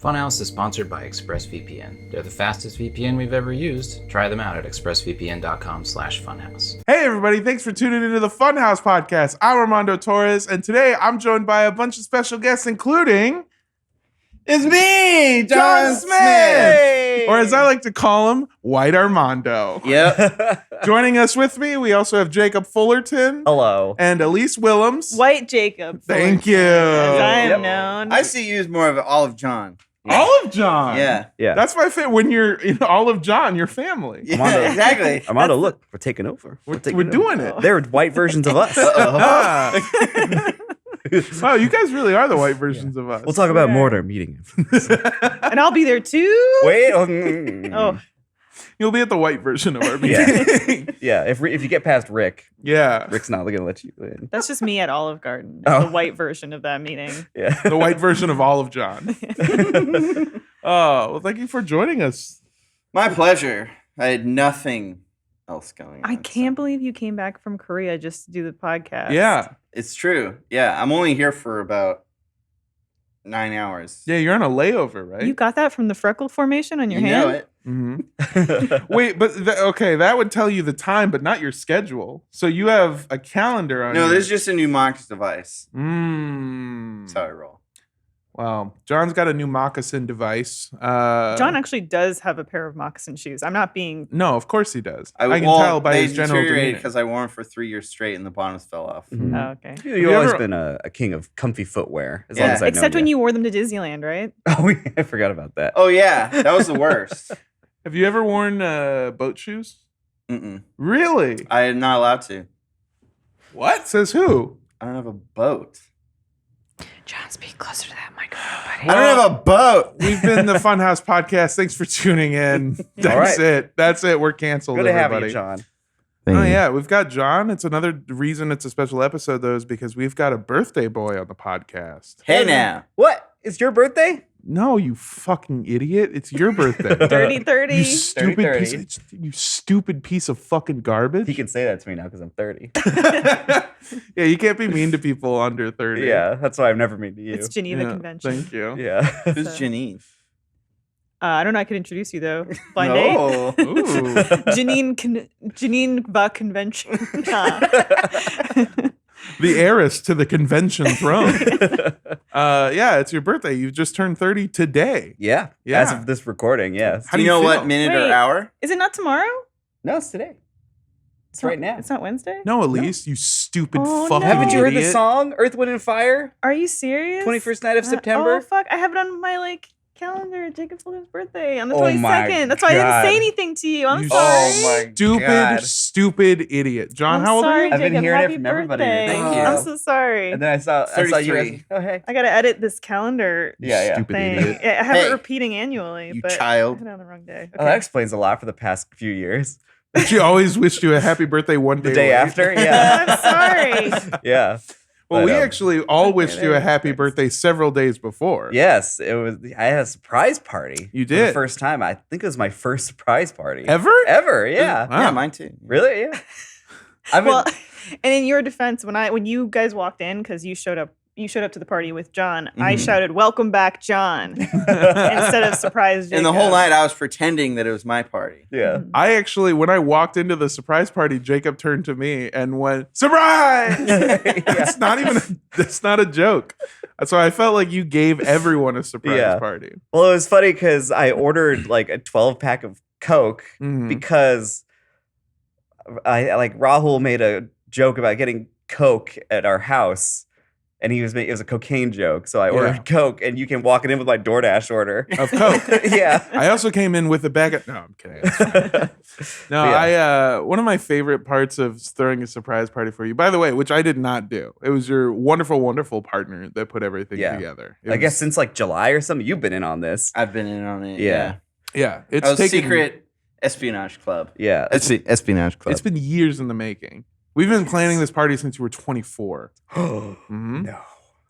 Funhaus is sponsored by ExpressVPN. They're the fastest VPN we've ever used. Try them out at expressvpn.com/funhouse. Hey everybody, thanks for tuning into the Funhaus Podcast. I'm Armando Torres, and today I'm joined by a bunch of special guests, including... It's me, Jon Smith! Or as I like to call him, White Armando. Yep. Joining us with me, we also have Jacob Fullerton. Hello. And Elise Willems. White Jacob. Thank you. As I am known. I see you as more of an Olive John. Olive John. Yeah. That's my favorite. When you're in Olive John, you're family. Yeah, Armando. exactly. Armando, look, we're taking over. We're doing it. They're white versions of us. Wow, you guys really are the white versions of us. We'll talk about more at our meeting. And I'll be there too. Wait. Oh, You'll be at the white version of our meeting. Yeah. If you get past Rick, Yeah. Rick's not going to let you in. that's just me at Olive Garden. Oh. The white version of that meeting. Yeah. The white version of Olive John. Oh, well, thank you for joining us. My pleasure. I had nothing else going on. I can't believe you came back from Korea just to do the podcast. Yeah. It's true. Yeah, I'm only here for about 9 hours. Yeah, you're on a layover, right? You got that from the freckle formation on your You hand? know it. Mm-hmm. Wait, but okay, that would tell you the time, but not your schedule. So you have a calendar on No, your... this is just a new Mox device. That's That's how I roll. Wow. John's got a new moccasin device. John actually does have a pair of moccasin shoes. I'm not being... No, of course he does. I can well, tell by they his general deteriorated demeanor. because I wore them for 3 years straight and the bottoms fell off. Mhm. Oh, okay. you You've always ever- been a king of comfy footwear. As Yeah. long as I've Except known when you wore them to Disneyland, right? Oh, yeah, I forgot about that. Oh, yeah. That was the worst. Have you ever worn boat shoes? Mm-mm. Really? I am not allowed to. What? Says who? I don't have a boat. John, speak closer to that microphone, buddy. I don't have a boat. We've been the Funhaus Podcast. Thanks for tuning in. That's it. That's it. We're canceled, Good to have everybody. you, John. Oh, yeah. We've got John. It's another reason it's a special episode, though, is because we've got a birthday boy on the podcast. Hey, now. What? It's your birthday? No, you fucking idiot. It's your birthday. 30-30. You stupid 30. piece of, you stupid piece of fucking garbage. He can say that to me now because I'm 30. Yeah, you can't be mean to people under 30. Yeah, that's why I'm never mean to you. It's Geneva Yeah, Convention. Thank you. Yeah. Who's So- Janine? I don't know. I could introduce you, though. Blind date. No. Ooh. Janine Va Convention. The heiress to the convention throne. Yeah, it's your birthday. You just turned 30 today. Yeah. Yeah. As of this recording, yes. How Do do you you know feel? what minute or Wait. hour? Is it not tomorrow? No, it's today. It's right now. It's not Wednesday? No, Elise, you stupid Oh, fucking no. Haven't you heard the idiot. song Earth, Wind, and Fire? Are you serious? 21st night of September? Oh, fuck. I have it on my, calendar. Jacob Fuller's birthday on the Oh, my 22nd. That's why I didn't God. say anything to you. I'm You sorry. Oh, my Stupid, God. stupid idiot. John, I'm how old sorry, are you? I've been Jacob. hearing it Happy from everybody. birthday. Thank you. I'm so sorry. And then I saw you. 33. Oh, hey. I got to edit this calendar Yeah. Stupid thing. idiot. Yeah, I have Hey, it repeating annually, you but child. I had it on the wrong day. Oh, that explains a lot for the past few years. She always wished you a happy birthday one day The day late. after? Yeah. I'm sorry. Yeah. Well, But, we actually all wished you a happy thanks. birthday several days before. Yes, it was. I had a surprise party. You For did? the first time. I think it was my first surprise party. Ever? Ever, yeah. Wow. Yeah, mine too. Really? Yeah. I've been, Well, and in your defense, when you guys walked in, because you showed up to the party with John, I shouted, "Welcome back, John," instead of surprise Jacob. And the whole night I was pretending that it was my party. yeah. I actually, when I walked into the surprise party, Jacob turned to me and went, "Surprise!" It's not even, it's not a joke. So I felt like you gave everyone a surprise Yeah. party. Well, it was funny because I ordered like a 12-pack of Coke Mhm. because Rahul made a joke about getting Coke at our house. And it was a cocaine joke. So I ordered Coke, and you can walk it in with my DoorDash order. Of Coke. Yeah. I also came in with a bag of, no, I'm kidding. It's fine. No, Yeah. one of my favorite parts of throwing a surprise party for you, by the way, which I did not do. It was your wonderful, wonderful partner that put everything Yeah. together. I guess since like July or something, you've been in on this. I've been in on it. Yeah. Yeah, it's I was taken, secret espionage club. Yeah. Espionage club. It's been years in the making. We've been planning this party since you were 24. Mm-hmm. No.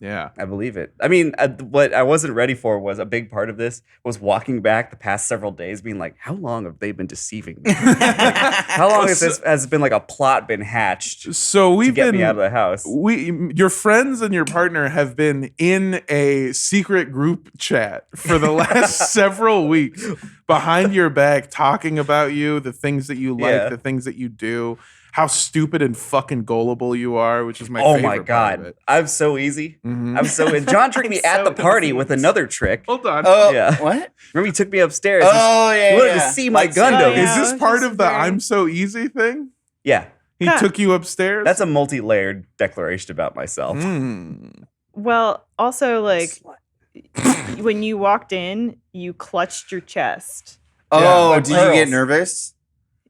Yeah. I believe it. I mean, what I wasn't ready for was a big part of this was walking back the past several days being like, how long have they been deceiving me? How long has been like a plot been hatched So to get me out of the house? Your friends and your partner have been in a secret group chat for the last several weeks behind your back, talking about you, the things that you like, the things that you do, how stupid and fucking gullible you are, which is my favorite my part of God. it. I'm so easy. Mhm. I'm so. And John tricked me at the party with another trick. Hold on. Oh, Yeah. what? Remember, he took me upstairs. Oh, yeah. He wanted yeah. to see my Lightsaber. Gundam. Oh, yeah. Is this was part just of the very- I'm so easy thing? Yeah. He Huh. took you upstairs? That's a multi-layered declaration about myself. Mm. Well, also like when you walked in, you clutched your chest. Oh, Yeah, did you get pearls. nervous?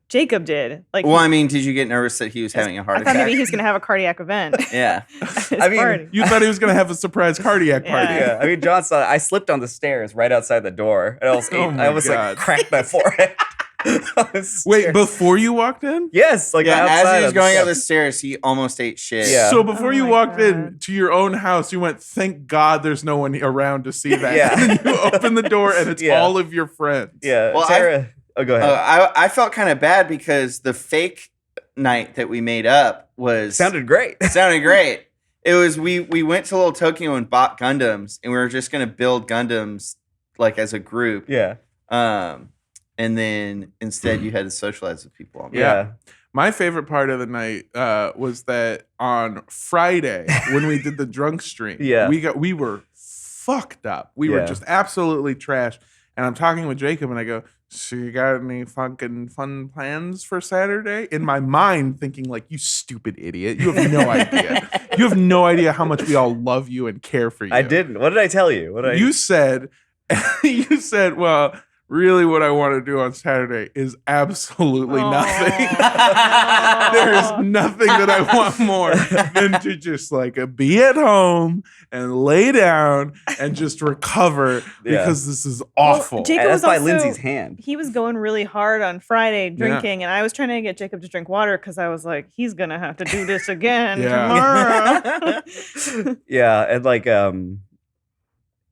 Jacob did. Like, Well, I mean, did you get nervous that he was having a heart I thought attack? maybe he was gonna have a cardiac event. Yeah. at his I mean, party. You thought he was going to have a surprise cardiac party. Yeah. Yeah, I mean, John saw. I slipped on the stairs right outside the door, and Oh my I almost God. like cracked my forehead. I was Wait, scared. before you walked in? Yes, like Yeah, outside as he was of going up stuff. the stairs, he almost ate shit. Yeah. So before Oh you my walked in God. to your own house, you went, thank God there's no one around to see that. Yeah. And then you open the door and it's Yeah. all of your friends. Yeah, Well, Sarah. Oh, go ahead. I felt kind of bad because the fake night that we made up was Sounded great. sounded great. It was we went to Little Tokyo and bought Gundams, and we were just gonna build Gundams like as a group. Yeah, And then instead you had to socialize with people. On yeah. My favorite part of the night was that on Friday when we did the drunk stream, Yeah. we were fucked up. We were Yeah. just absolutely trash. And I'm talking with Jacob and I go, so you got any fucking fun plans for Saturday? In my mind, thinking like, you stupid idiot. You have no idea. You have no idea how much we all love you and care for you. I didn't. What did I tell you? What did I? You said, well, really what I want to do on Saturday is absolutely nothing. There's nothing that I want more than to just like be at home and lay down and just recover because this is awful. Well, Jacob And was that's by also- Lindsay's hand. He was going really hard on Friday drinking, and I was trying to get Jacob to drink water because I was like, he's gonna have to do this again tomorrow. Yeah, and like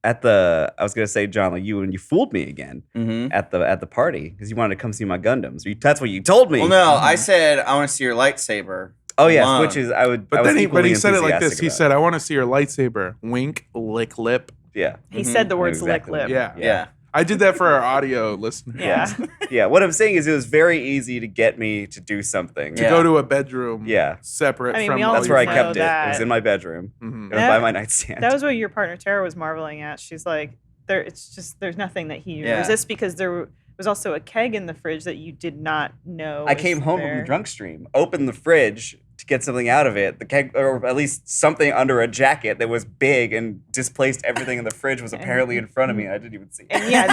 I was gonna say, John, like you fooled me again Mm-hmm. at the party because you wanted to come see my Gundams. That's what you told me. Well, no, I said I want to see your lightsaber. Oh yes, alone. which is I would. But I was then he equally said it like this. enthusiastic He about said, I want to see your lightsaber. Wink, lick lip. Yeah. He Mhm. said the words Exactly. lick lip. Yeah. Yeah. I did that for our audio listeners. Yeah. Yeah. What I'm saying is, it was very easy to get me to do something. To Yeah. go to a bedroom Yeah. separate I mean, from we all That's all where I your know kept it. that. It was in my bedroom. Mhm. It was by my nightstand. That was what your partner Tara was marveling at. She's like, there's nothing that he Yeah. resists because there was also a keg in the fridge that you did not know. I was came home there. from the drunk stream, opened the fridge to get something out of it. The keg, or at least something under a jacket that was big and displaced everything in the fridge was apparently in front of me. I didn't even see it. And yeah,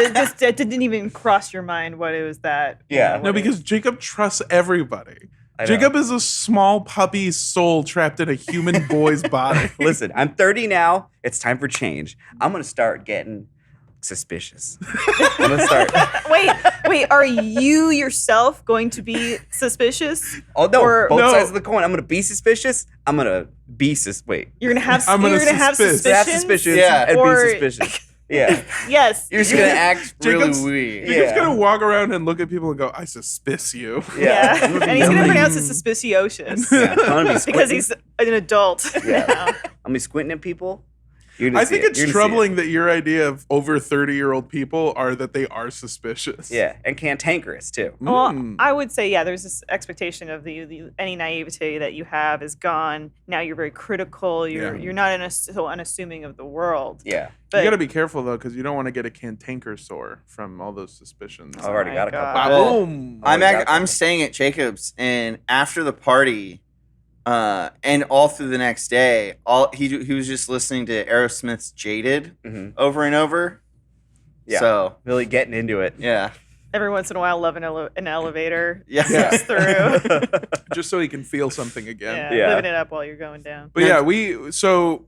it didn't even cross your mind what it was that. Yeah. No, because Jacob trusts everybody. I know. Jacob is a small puppy's soul trapped in a human boy's body. Listen, I'm 30 now. It's time for change. I'm gonna start getting suspicious. I'm gonna start. wait, are you yourself going to be suspicious? Oh no, Or- both No. sides of the coin. I'm gonna be suspicious. I'm gonna be wait. You're gonna have. I'm you're gonna gonna have suspicious. suspicions. Have suspicious Yeah. and Or- be suspicious. Yeah. Yes. You're just gonna act really Jacob's- weird. Jacob's Yeah. gonna walk around and look at people and go, I suspicious you. Yeah. I'm gonna be And he's gonna yelling. pronounce it suspicious. Yeah. I'm gonna be Because squinting. he's an adult. Yeah. now. I'm gonna be squinting at people. You're gonna I see think it. it's You're gonna see it. troubling that your idea of over 30-year-old people are that they are suspicious. Yeah, and cantankerous too. Well, Mm. I would say, yeah, there's this expectation of the any naivety that you have is gone. Now you're very critical. You're Yeah. you're not so unassuming of the world. Yeah, But You got to be careful though, because you don't want to get a cantanker sore from all those suspicions. I've already got a my couple. God. Well, Boom. I'm Oh, gotcha. I'm staying at Jacob's, and after the party, and all through the next day, he was just listening to Aerosmith's "Jaded" Mhm. over and over. Yeah. So Really getting into it. yeah, every once in a while, love an elevator. yeah. Slips through. Just so he can feel something again. Yeah, Yeah. living it up while you're going down. But yeah, so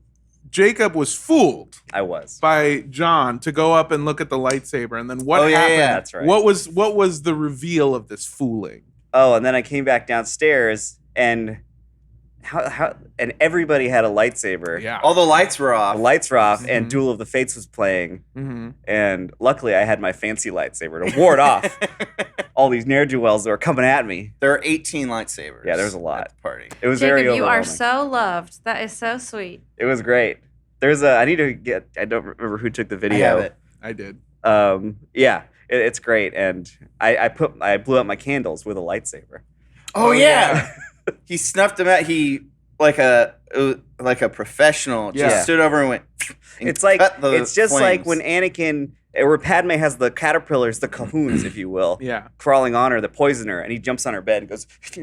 Jacob was fooled I was. by John to go up and look at the lightsaber, and then what Oh, yeah, happened? yeah, that's right. What was the reveal of this fooling? Oh, and then I came back downstairs and and everybody had a lightsaber. Yeah. All the lights were The off. lights were off, Mhm. and Duel of the Fates was playing. Mhm. And luckily, I had my fancy lightsaber to ward off all these ne'er-do-wells that were coming at me. There are 18 lightsabers. Yeah, there was a lot. at the party. It was very Jacob, you are overwhelming. so loved. That is so sweet. It was great. I need to get. I don't remember who took the I video. have it. I did. Yeah, it's great, and I blew out my candles with a lightsaber. Oh, yeah. He snuffed them out. He like a professional just Yeah. stood over and went. And It's like cut the it's just like flames. when Anakin, where Padme has the caterpillars, the cahoons, if you will, Yeah. crawling on her, the poisoner, and he jumps on her bed and goes. Yeah,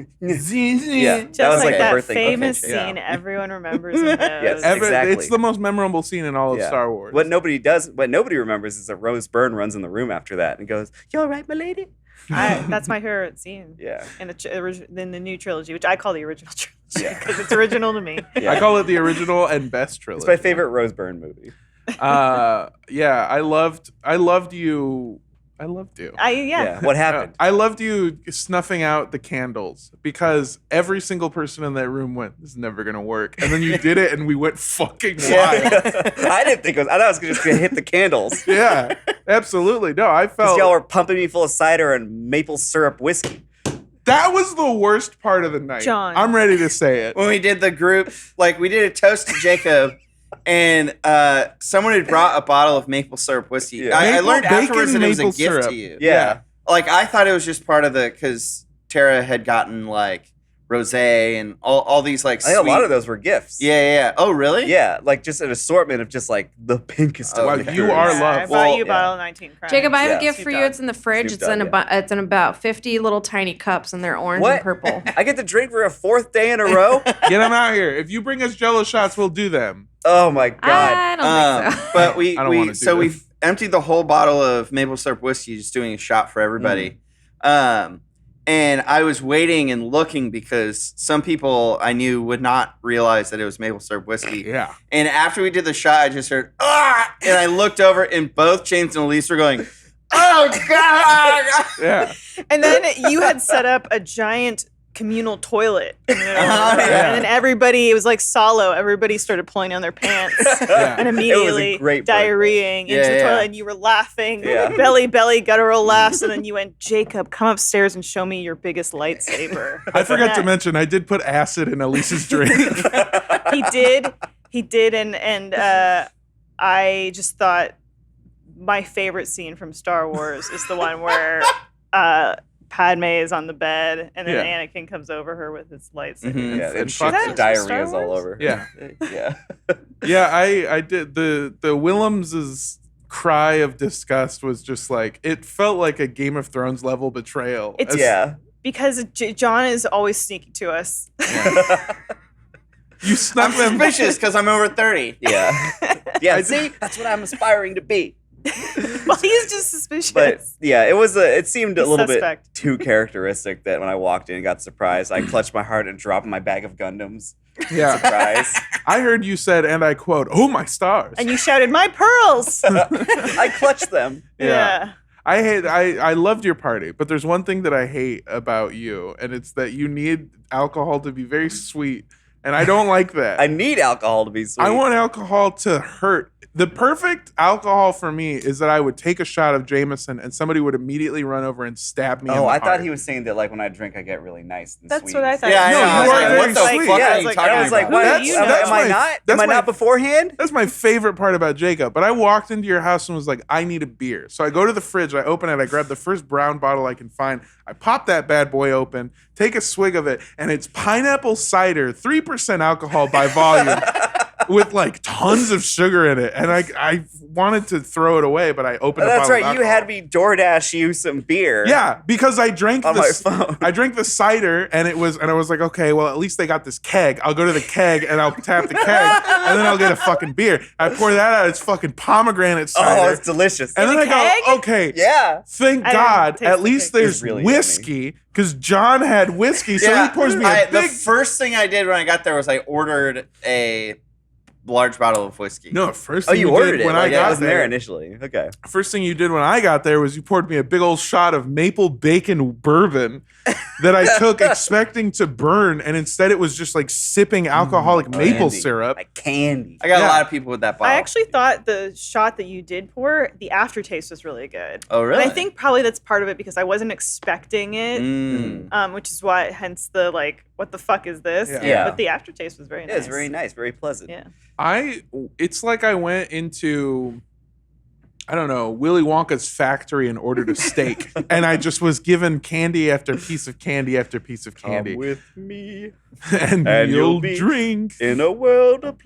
Just that was like like the that birthday famous cooking. scene everyone remembers and knows. Yes. Exactly. Exactly. It's the most memorable scene in all of Yeah. Star Wars. What nobody remembers is that Rose Byrne runs in the room after that and goes, "You all right, my lady?" That's my favorite scene Yeah, in the new trilogy, which I call the original trilogy Yeah. because it's original to me. yeah. I call it the original and best trilogy. It's my favorite Rose Byrne movie. Yeah, I loved you. Yeah. What happened? I loved you snuffing out the candles because every single person in that room went, "This is never gonna work," and then you did it, and we went fucking wild. I didn't think I thought I was just gonna hit the candles. Yeah, absolutely. No, I Because felt y'all were pumping me full of cider and maple syrup whiskey. that was the worst part of the night. John. I'm ready to say it. when we did the group, like we did a toast to Jacob, and someone had brought a bottle of maple syrup whiskey. Yeah. I Maple- learned afterwards bacon that it was a maple gift syrup. to you. Yeah. Like I thought it was just part of because Tara had gotten like rosé and all these like I think sweet. a lot of those were gifts. Yeah. Oh, really? Yeah, like just an assortment of just like the pinkest. Oh, of wow, the you fruits. are I loved. bought you a yeah. bottle of 19 Crimes. Jacob, I have Yeah. a gift for you. It's in the fridge. Snoop It's in Dogg, it's in about 50 little tiny cups, and they're orange What? and purple. I get to drink for a fourth day in a row. Get them out here. If you bring us Jello shots, we'll do them. Oh my god! I don't think so. But we I don't wanna do so this. we emptied the whole bottle of maple syrup whiskey, just doing a shot for everybody. And I was waiting and looking because some people I knew would not realize that it was maple syrup whiskey. Yeah. And after we did the shot, I just heard ah, and I looked over, and both James and Elise were going, "Oh God!" Yeah. And then you had set up a giant communal toilet. In the middle of the room. Yeah. And then everybody, it was like Solo. Everybody started pulling on their pants Yeah. and It was a immediately great birthday. diarrheaing into Yeah, the yeah. toilet. And you were laughing, Yeah. belly, guttural laughs. And then you went, "Jacob, come upstairs and show me your biggest lightsaber." I forgot to Yeah. mention I did put acid in Elise's drink. He did, and I just thought my favorite scene from Star Wars is the one where Padme is on the bed, and then Yeah. Anakin comes over her with his lightsaber. Mhm. Yeah, And and fuck shit, it. diarrhea's Star all Wars? over. Yeah. Yeah. Yeah, I did the Willems's cry of disgust was just like it felt like a Game of Thrones level betrayal. It's- Yeah. Because John is always sneaky to us. You I'm snuck them. suspicious because I'm over 30. Yeah. Yeah. See, that's what I'm aspiring to be. Well, he's just suspicious. But yeah, it seemed a He's little suspect. bit too characteristic that when I walked in and got surprised, I clutched my heart and dropped my bag of Gundams. Yeah, Surprise. I heard you said, and I quote, "Oh my stars." And you shouted, "My pearls!" I clutched them. Yeah. I loved your party, but there's one thing that I hate about you, and it's that you need alcohol to be very sweet, and I don't like that. I need alcohol to be sweet. I want alcohol to hurt. The perfect alcohol for me is that I would take a shot of Jameson and somebody would immediately run over and stab me. in Oh, the I thought heart. he was saying that like when I drink, I get really nice and That's sweet. what I thought. Yeah, I No, know. you I was are like, very what the sweet. fuck Yeah, are I you was like, talking I was like, about? what? Who do you know? Am I not? that's Am I my- not beforehand? That's my favorite part about Jacob. But I walked into your house and was like, I need a beer. So I go to the fridge, I open it, I grab the first brown bottle I can find. I pop that bad boy open, take a swig of it, and it's pineapple cider, 3% alcohol by volume. With like tons of sugar in it, and I wanted to throw it away, but I opened. Oh, a that's bottle right. of You alcohol. had me DoorDash you some beer. Yeah, because I drank On this. my phone. I drank the cider, and I was like, okay, well, at least they got this keg. I'll go to the keg and I'll tap the keg, and then I'll get a fucking beer. I pour that out. It's fucking pomegranate cider. Oh, it's delicious. and then the I keg? go, okay, Yeah. thank I didn't God, taste at the least keg. there's It's really whiskey, because John had whiskey, so he pours me a The big. first thing I did when I got there was I ordered a large bottle of whiskey. No, first Oh, thing you did ordered it. when Like, I I got wasn't there there. initially. Okay. First thing you did when I got there was you poured me a big old shot of maple bacon bourbon that I took expecting to burn, and instead it was just like sipping alcoholic maple candy. syrup. Like candy. I got Yeah. a lot of people with that bottle. I actually thought the shot that you did pour, the aftertaste was really good. Oh, really? And I think probably that's part of it because I wasn't expecting it, Mm. which is why, hence the like, what the fuck is this? Yeah. But the aftertaste was very nice. Yeah, it's very nice, very pleasant. Yeah. It's like I went into, I don't know, Willy Wonka's factory and ordered a steak, and I just was given candy after piece of candy after piece of candy, Come with me and and you'll you'll be drink. in a world of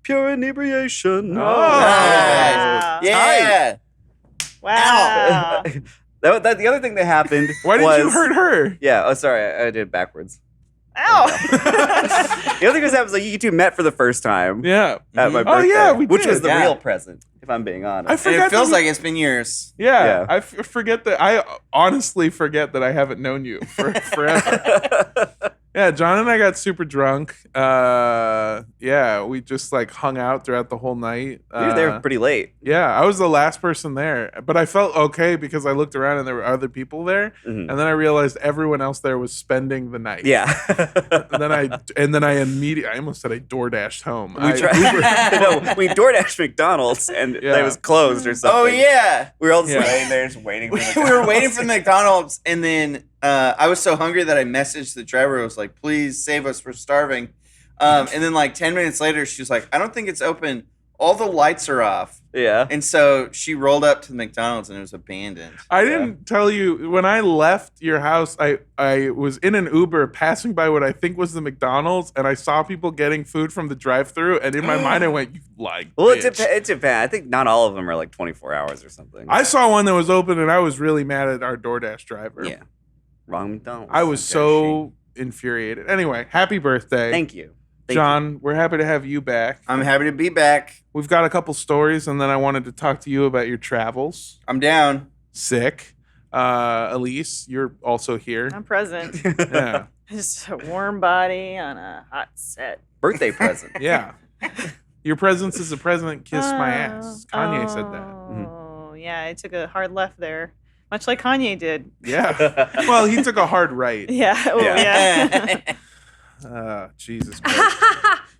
pure inebriation. Oh. Wow. Yeah. Wow. The other thing that happened. Why did was, you hurt her? Yeah. Oh, sorry. I did it backwards. Ow. The other thing that happened was like you two met for the first time Yeah. at my Mhm. Oh, birthday. yeah, we which did. was the Yeah. real present, if I'm being honest. I And forgot it feels that like it's been years. Yeah, Yeah. I forget that. I honestly forget that I haven't known you for forever. Yeah, John and I got super drunk. Yeah, we just like hung out throughout the whole night. We were there pretty late. Yeah, I was the last person there, but I felt okay because I looked around and there were other people there, Mhm. and then I realized everyone else there was spending the night. Yeah. and then I immediately, I almost said I DoorDashed home. We no, we DoorDashed McDonald's and Yeah. it was closed or something. Oh, yeah. We were all just Yeah. laying there just waiting for We were waiting for the McDonald's, and then I was so hungry that I messaged the driver. I was like, please save us, we're starving. And then like 10 minutes later, she was like, I don't think it's open. All the lights are off. Yeah. And so she rolled up to the McDonald's, and it was abandoned. I didn't tell you when I left your house. I was in an Uber passing by what I think was the McDonald's, and I saw people getting food from the drive-through. And in my mind, I went, "You like?" Well, it bitch." depends. I think not all of them are like 24 hours or something. I saw one that was open, and I was really mad at our DoorDash driver. Yeah. Wrong McDonald's. I was Okay, so infuriated. Anyway, happy birthday, Thank you. Thank John. We're happy to have you back. I'm happy to be back. We've got a couple stories, and then I wanted to talk to you about your travels. I'm down. Sick. Elise, you're also here. I'm present. you. Yeah. Just a warm body on a hot set. Birthday present. Yeah. Your presence is a present. Kiss my ass. Kanye said that. Oh, yeah. I took a hard left there, much like Kanye did. Yeah. Well, he took a hard right. Yeah. Oh, Yeah. yeah. Jesus Christ.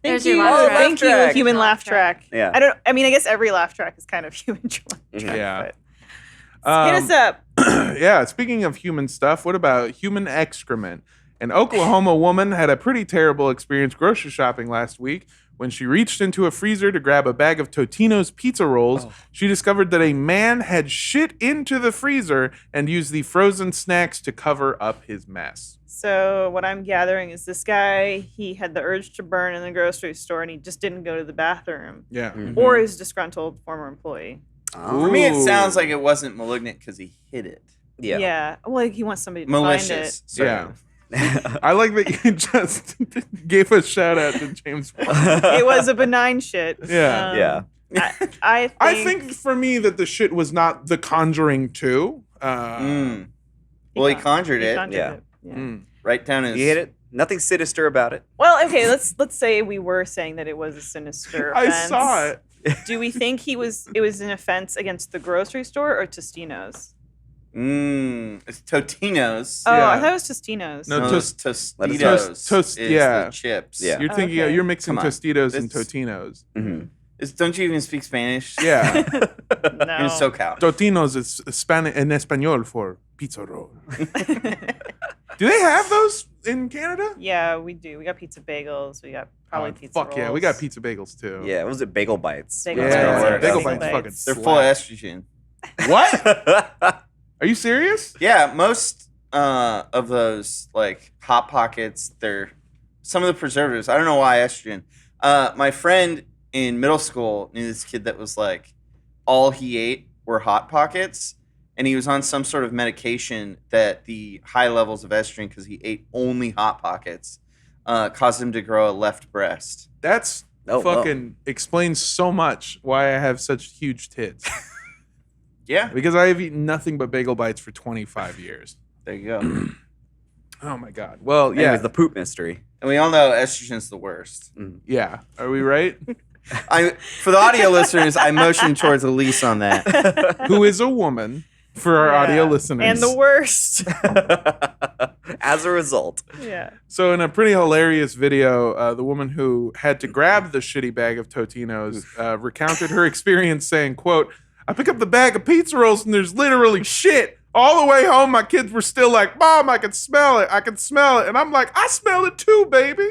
There's Thank your you. laugh track. Thank you, track. human laugh track. Yeah. I mean, I guess every laugh track is kind of human track. Yeah. Hit us up. Yeah. Speaking of human stuff, what about human excrement? An Oklahoma woman had a pretty terrible experience grocery shopping last week. When she reached into a freezer to grab a bag of Totino's pizza rolls, she discovered that a man had shit into the freezer and used the frozen snacks to cover up his mess. So what I'm gathering is this guy, he had the urge to burn in the grocery store and he just didn't go to the bathroom. Yeah. Or his disgruntled former employee. For me, it Ooh. sounds like it wasn't malignant because he hid it. Yeah. Well, like he wants somebody to Malicious. Yeah. Sorry. I like that you just gave a shout out to James Bond. find it. It was a benign shit. Yeah. Yeah. I I think for me that the shit was not The Conjuring 2. Mm. Well, he conjured it. Yeah. Yeah. Mm. Right down his. You hit it. Nothing sinister about it. Well, okay, let's say we were saying that it was a sinister I offense. saw it. Do we think it was an offense against the grocery store or Tostino's? It's Totino's. Oh, Yeah. I thought it was Tostino's. No, No, Tost- Tostitos. Toast- is yeah. the chips. Yeah. You're thinking Okay. you're mixing Come on. Tostitos and It's- Totinos. Mm-hmm. Don't you even speak Spanish? Yeah. No. In SoCal. Totinos is Spanish in español for pizza roll. Do they have those in Canada? Yeah, we do. We got pizza bagels. We got probably pizza Fuck yeah, we got rolls. pizza bagels too. Yeah. What was it? Bagel bites. Bagel Yeah, bites. bagel Bagel bites bites. fucking They're full of slap. estrogen. What? Are you serious? Yeah, most of those like Hot Pockets, they're some of the preservatives. I don't know why estrogen. My friend in middle school knew this kid that was like all he ate were Hot Pockets, and he was on some sort of medication that the high levels of estrogen, because he ate only Hot Pockets, caused him to grow a left breast. That's Oh, fucking explains so much why I have such huge tits. Yeah, Because I have eaten nothing but bagel bites for 25 years. there you go. And Oh my god. Well, yeah. Anyways, the poop mystery. we all know estrogen's the worst. Yeah. Are we right? For the audio listeners, I motioned towards Elise on that. Who is a woman for our audio listeners. And the worst. As a result. Yeah. So in a pretty hilarious video, the woman who had to grab the shitty bag of Totino's recounted her experience saying, quote, I pick up the bag of pizza rolls and there's literally shit. All the way home, my kids were still like, Mom, I can smell it. I can smell it. And I'm like, I smell it too, baby.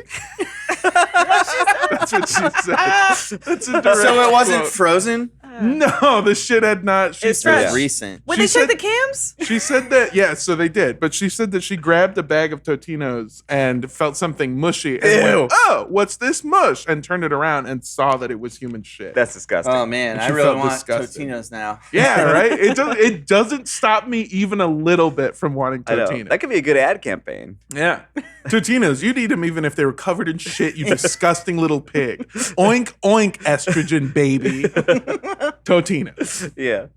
That's what she said. That's a direct So it wasn't quote. frozen? No, the shit had not. She It's said, fresh. Recent. Would She they check said- the cams? She said that, yeah, so they did. But she said that she grabbed a bag of Totino's and felt something mushy and went, oh, what's this mush? And turned it around and saw that it was human shit. That's disgusting. Oh, man. And I she really felt want disgusted. Totino's now. Yeah, right? It doesn't stop me even a little bit from wanting I know. Totino. That could be a good ad campaign. Yeah. Totino's, you'd eat them even if they were covered in shit, you disgusting little pig. Oink, oink, estrogen, baby. Totino's. Yeah.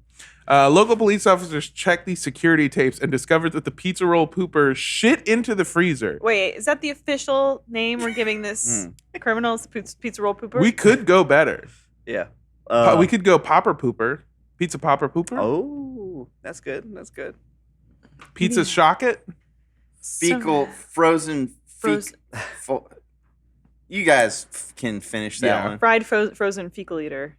Local police officers checked these security tapes and discovered that the pizza roll pooper shit into the freezer. Wait, is that the official name we're giving this criminals? Pizza roll pooper? We could go better. Yeah. We could go popper pooper. Pizza popper pooper. Oh, that's good. That's good. Pizza shock it. Fecal, frozen. You guys can finish that Yeah. one. Fried frozen fecal eater.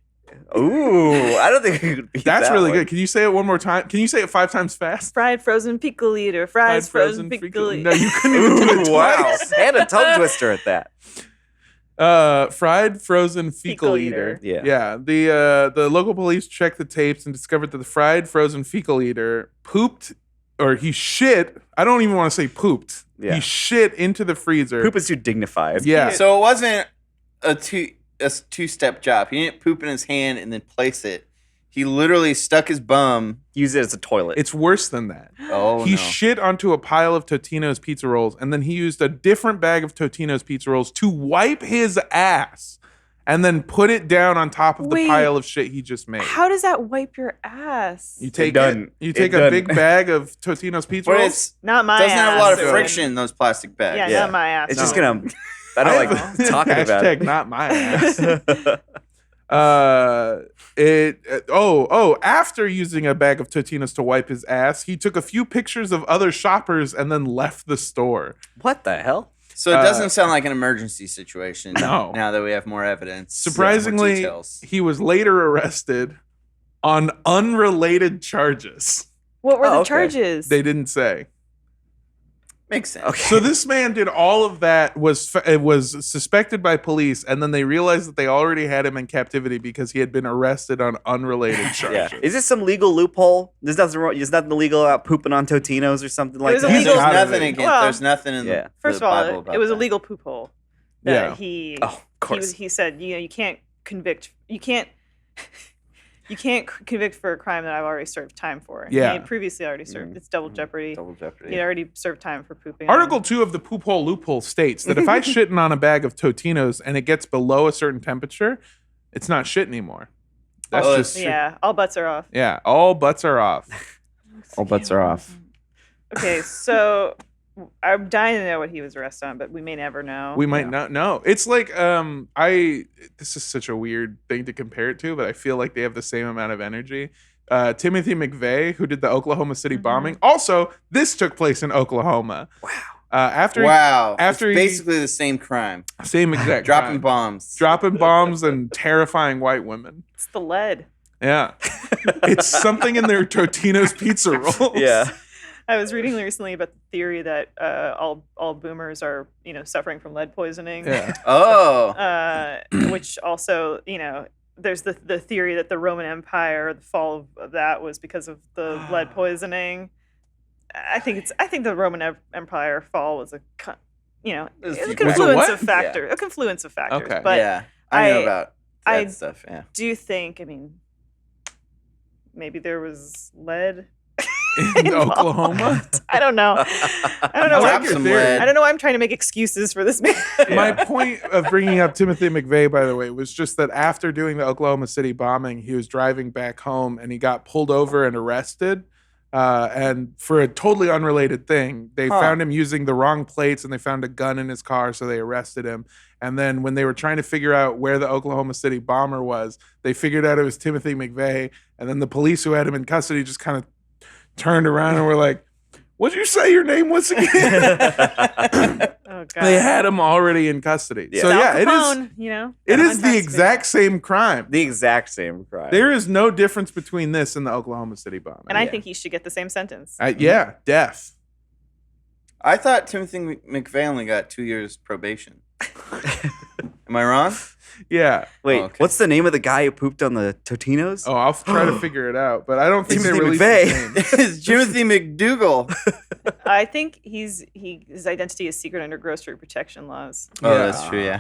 Ooh, I don't think we could beat That's that really one. good. Can you say it one more time? Can you say it 5 times fast? Fried frozen pickle eater. Fried frozen pickle eater. No, you couldn't even do it Ooh, wow. twice. And a tongue twister at that. Fried frozen fecal Fecal eater. eater. Yeah. The local police checked the tapes and discovered that the fried frozen fecal eater pooped, or he shit. I don't even want to say pooped. Yeah. He shit into the freezer. Poop is too dignified. Yeah. So it wasn't a two-step job. He didn't poop in his hand and then place it. He literally stuck his bum. Use it as a toilet. It's worse than that. Oh, He no. shit onto a pile of Totino's pizza rolls, and then he used a different bag of Totino's pizza rolls to wipe his ass, and then put it down on top of the Wait. pile of shit he just made. How does that wipe your ass? You take doesn't. You It take a doesn't. big bag of Totino's pizza But rolls. it's Not my doesn't ass. have a lot of dude. friction in those plastic bags. Yeah, Yeah. not my ass. It's No. just gonna. I don't like talking about Hashtag it. not my ass. After using a bag of Totino's to wipe his ass, he took a few pictures of other shoppers and then left the store. What the hell? So it doesn't sound like an emergency situation. No. Now that we have more evidence. more Surprisingly, details. he was later arrested on unrelated charges. What were Oh, the okay. charges? They didn't say. Makes sense. Okay. So this man did all of that, was suspected by police, and then they realized that they already had him in captivity because he had been arrested on unrelated Yeah. charges. Is this some legal loophole? There's nothing illegal about pooping on Totino's or something like was that. illegal. There's Out of nothing it. against. Well, there's nothing in yeah. First the of all, Bible about it was a that. legal poop hole. That Yeah. he, Oh, of course. he said, you can't convict. You can't convict for a crime that I've already served time for. And Yeah. He had previously already served. It's double jeopardy. Double jeopardy. He had already served time for pooping. on- Article 2 of the Poop Hole Loophole states that if I shitting on a bag of Totino's and it gets below a certain temperature, it's not shit anymore. That's Oh, just Yeah, all bets are off. yeah, all butts are off. All bets are off. Okay, so I'm dying to know what he was arrested on, but we may never know. We might not know. It's like this is such a weird thing to compare it to, but I feel like they have the same amount of energy. Timothy McVeigh, who did the Oklahoma City bombing. Also, this took place in Oklahoma. Wow. After It's he- basically the same crime. same exact Dropping crime. bombs. Dropping bombs and terrifying white women. It's the lead. Yeah. It's something in their Totino's pizza rolls. Yeah. I was reading recently about the theory that all boomers are, suffering from lead poisoning. Yeah. Oh. Which also, there's the theory that the Roman Empire, the fall of that was because of the lead poisoning. I think the Roman Empire fall was a Was a a confluence what? of factors. A confluence of factors. Okay. But yeah. I know I- about I that stuff. Yeah. do you think? Maybe there was lead In involved. Oklahoma. I don't know. I don't know. I why like I'm- your some theory. lead. I don't know why I'm trying to make excuses for this man. My point of bringing up Timothy McVeigh, by the way, was just that after doing the Oklahoma City bombing, he was driving back home and he got pulled over and arrested And for a totally unrelated thing, they Huh. found him using the wrong plates and they found a gun in his car, so they arrested him. And then when they were trying to figure out where the Oklahoma City bomber was, they figured out it was Timothy McVeigh. And then the police who had him in custody just kind of turned around and were like, "What'd you say your name was again?" Oh god. They had him already in custody. Yeah. So Al yeah, it is. Capone, you know. It got him is on the tax exact same crime. The exact same crime. There is no difference between this and the Oklahoma City bombing. and I think he should get the same sentence. Yeah, death. I thought Timothy McVeigh only got 2 years probation. Am I wrong? Yeah. Wait, Oh, okay. what's the name of the guy who pooped on the Totinos? Oh, I'll try to figure it out, but I don't think they Timothy released McVeigh. his name. It's Timothy McDougal. I think his identity is secret under grocery protection laws. Oh, Yeah. that's true. Yeah.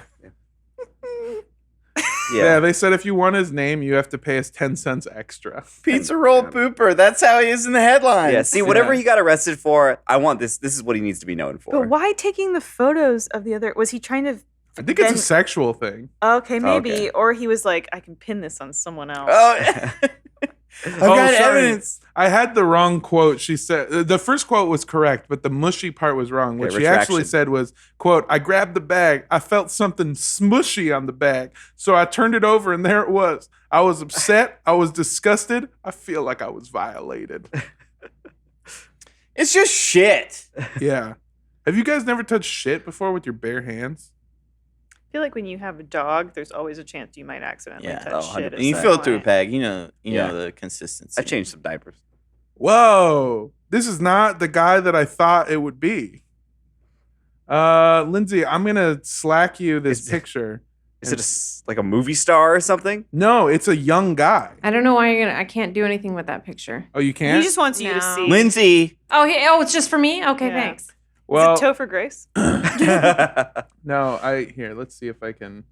Yeah, they said if you want his name, you have to pay us 10 cents extra. Pizza roll pooper. That's how he is in the headlines. Yeah, see, whatever Yeah. he got arrested for, I want this. This is what he needs to be known for. But why taking the photos of the other? Was he trying to? I think it's a then- sexual thing. Okay, maybe. Okay. Or he was like, I can pin this on someone else. Oh, I've got evidence. I had the wrong quote. She said the first quote was correct, but the mushy part was wrong. What Okay, she actually retraction. said was, "quote I grabbed the bag. I felt something smushy on the bag, so I turned it over, and there it was. I was upset. I was disgusted. I feel like I was violated." It's just shit. Yeah. Have you guys never touched shit before with your bare hands? I feel like when you have a dog, there's always a chance you might accidentally Yeah. touch Oh, shit. 100%. And you at feel some it through a point. bag. You know Yeah. the consistency. I changed some diapers. Whoa. This is not the guy that I thought it would be. Lindsay, I'm going to Slack you this Is it- picture. Is it like a movie star or something? No, it's a young guy. I don't know why I can't do anything with that picture. Oh, you He can't? just wants you to No. see. Lindsay. Oh, it's just for me? Okay, Yeah. thanks. Well, Is it Topher Grace? no, here, let's see if I can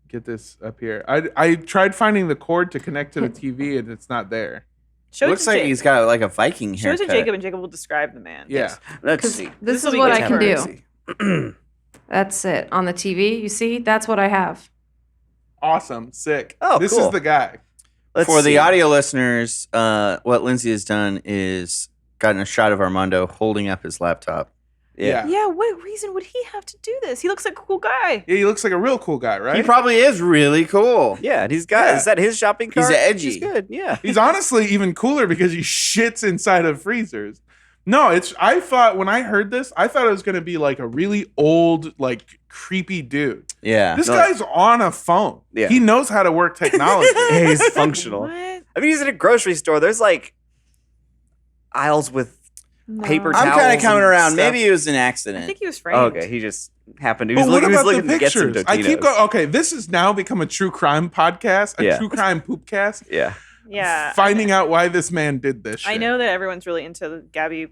get this up here. I tried finding the cord to connect to the TV and it's not there. Show it Looks to like Jacob. he's got like a Viking Show it haircut. to Jacob, and Jacob will describe the man. Yeah. Let's see. This will is be what good I can do. Currency. That's it. On the TV, you see? That's what I have. Awesome. Sick. Oh, this cool. is the guy. Let's For see. the audio listeners, what Lindsay has done is gotten a shot of Armando holding up his laptop. Yeah. Yeah, what reason would he have to do this? He looks like a cool guy. Yeah, he looks like a real cool guy, right? He probably is really cool. Yeah, and he's got. Yeah. Is that his shopping He's cart? edgy. He's good. Yeah. He's honestly even cooler because he shits inside of freezers. No, I thought when I heard this, I thought it was going to be like a really old, like creepy dude. Yeah. This No. guy's on a phone. Yeah. He knows how to work technology. He's functional. What? I mean, he's in a grocery store. There's like aisles with No. paper I'm kind towels of coming and around. stuff. Maybe it was an I accident. think he was framed. Oh, okay, he just happened. He But was, what he was about the looking to get some pictures? I keep Totinos. going. Okay, this has now become a true crime podcast, a Yeah. true crime poopcast. Yeah. Yeah. Finding out why this man did this shit. I know that everyone's really into Gabby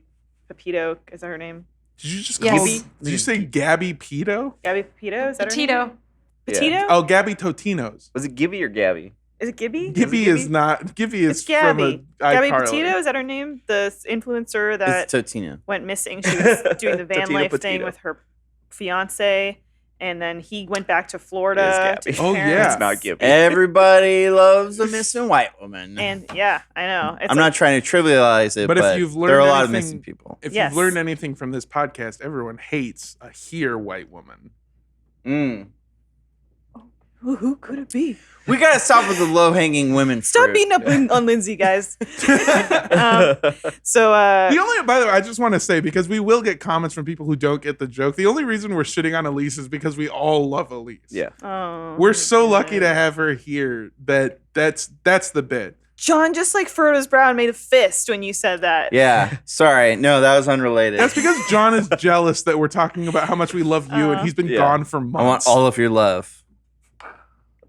Pepito. Is that her name? Did you just Yes. call? Did you say Gabby Peto? Gabby Pepito? Is that her name? Petito. Petito? Oh, Gabby Totinos. Was it Gibby or Gabby? Is it Gibby? Gibby is not. Gibby is It's Gabby. from Gabby iCarly. Petito? Is that her name? The influencer that It's Totino. went missing. She was doing the van Totino life Petito. thing with her fiance, and then he went back to Florida. It is to Gabby. Oh, parents. yeah. It's not Gibby. Everybody loves a missing white woman. And yeah, I know. It's I'm not trying to trivialize it, But but, if you've there are a learned lot of anything- missing people. If Yes. you've learned anything from this podcast, everyone hates a here white woman. Mm. Who could it be? We gotta stop with the low hanging women. Stop fruit. beating up on Lindsay, guys. So The only, by the way, I just want to say because we will get comments from people who don't get the joke. The only reason we're shitting on Elise is because we all love Elise. Yeah. oh, We're so lucky to God. have her here that's the bit. John just like furrowed his brow and made a fist when you said that. Yeah. Sorry. No, that was unrelated. That's because John is jealous that we're talking about how much we love you, and he's been Yeah. gone for I want months. all of your love.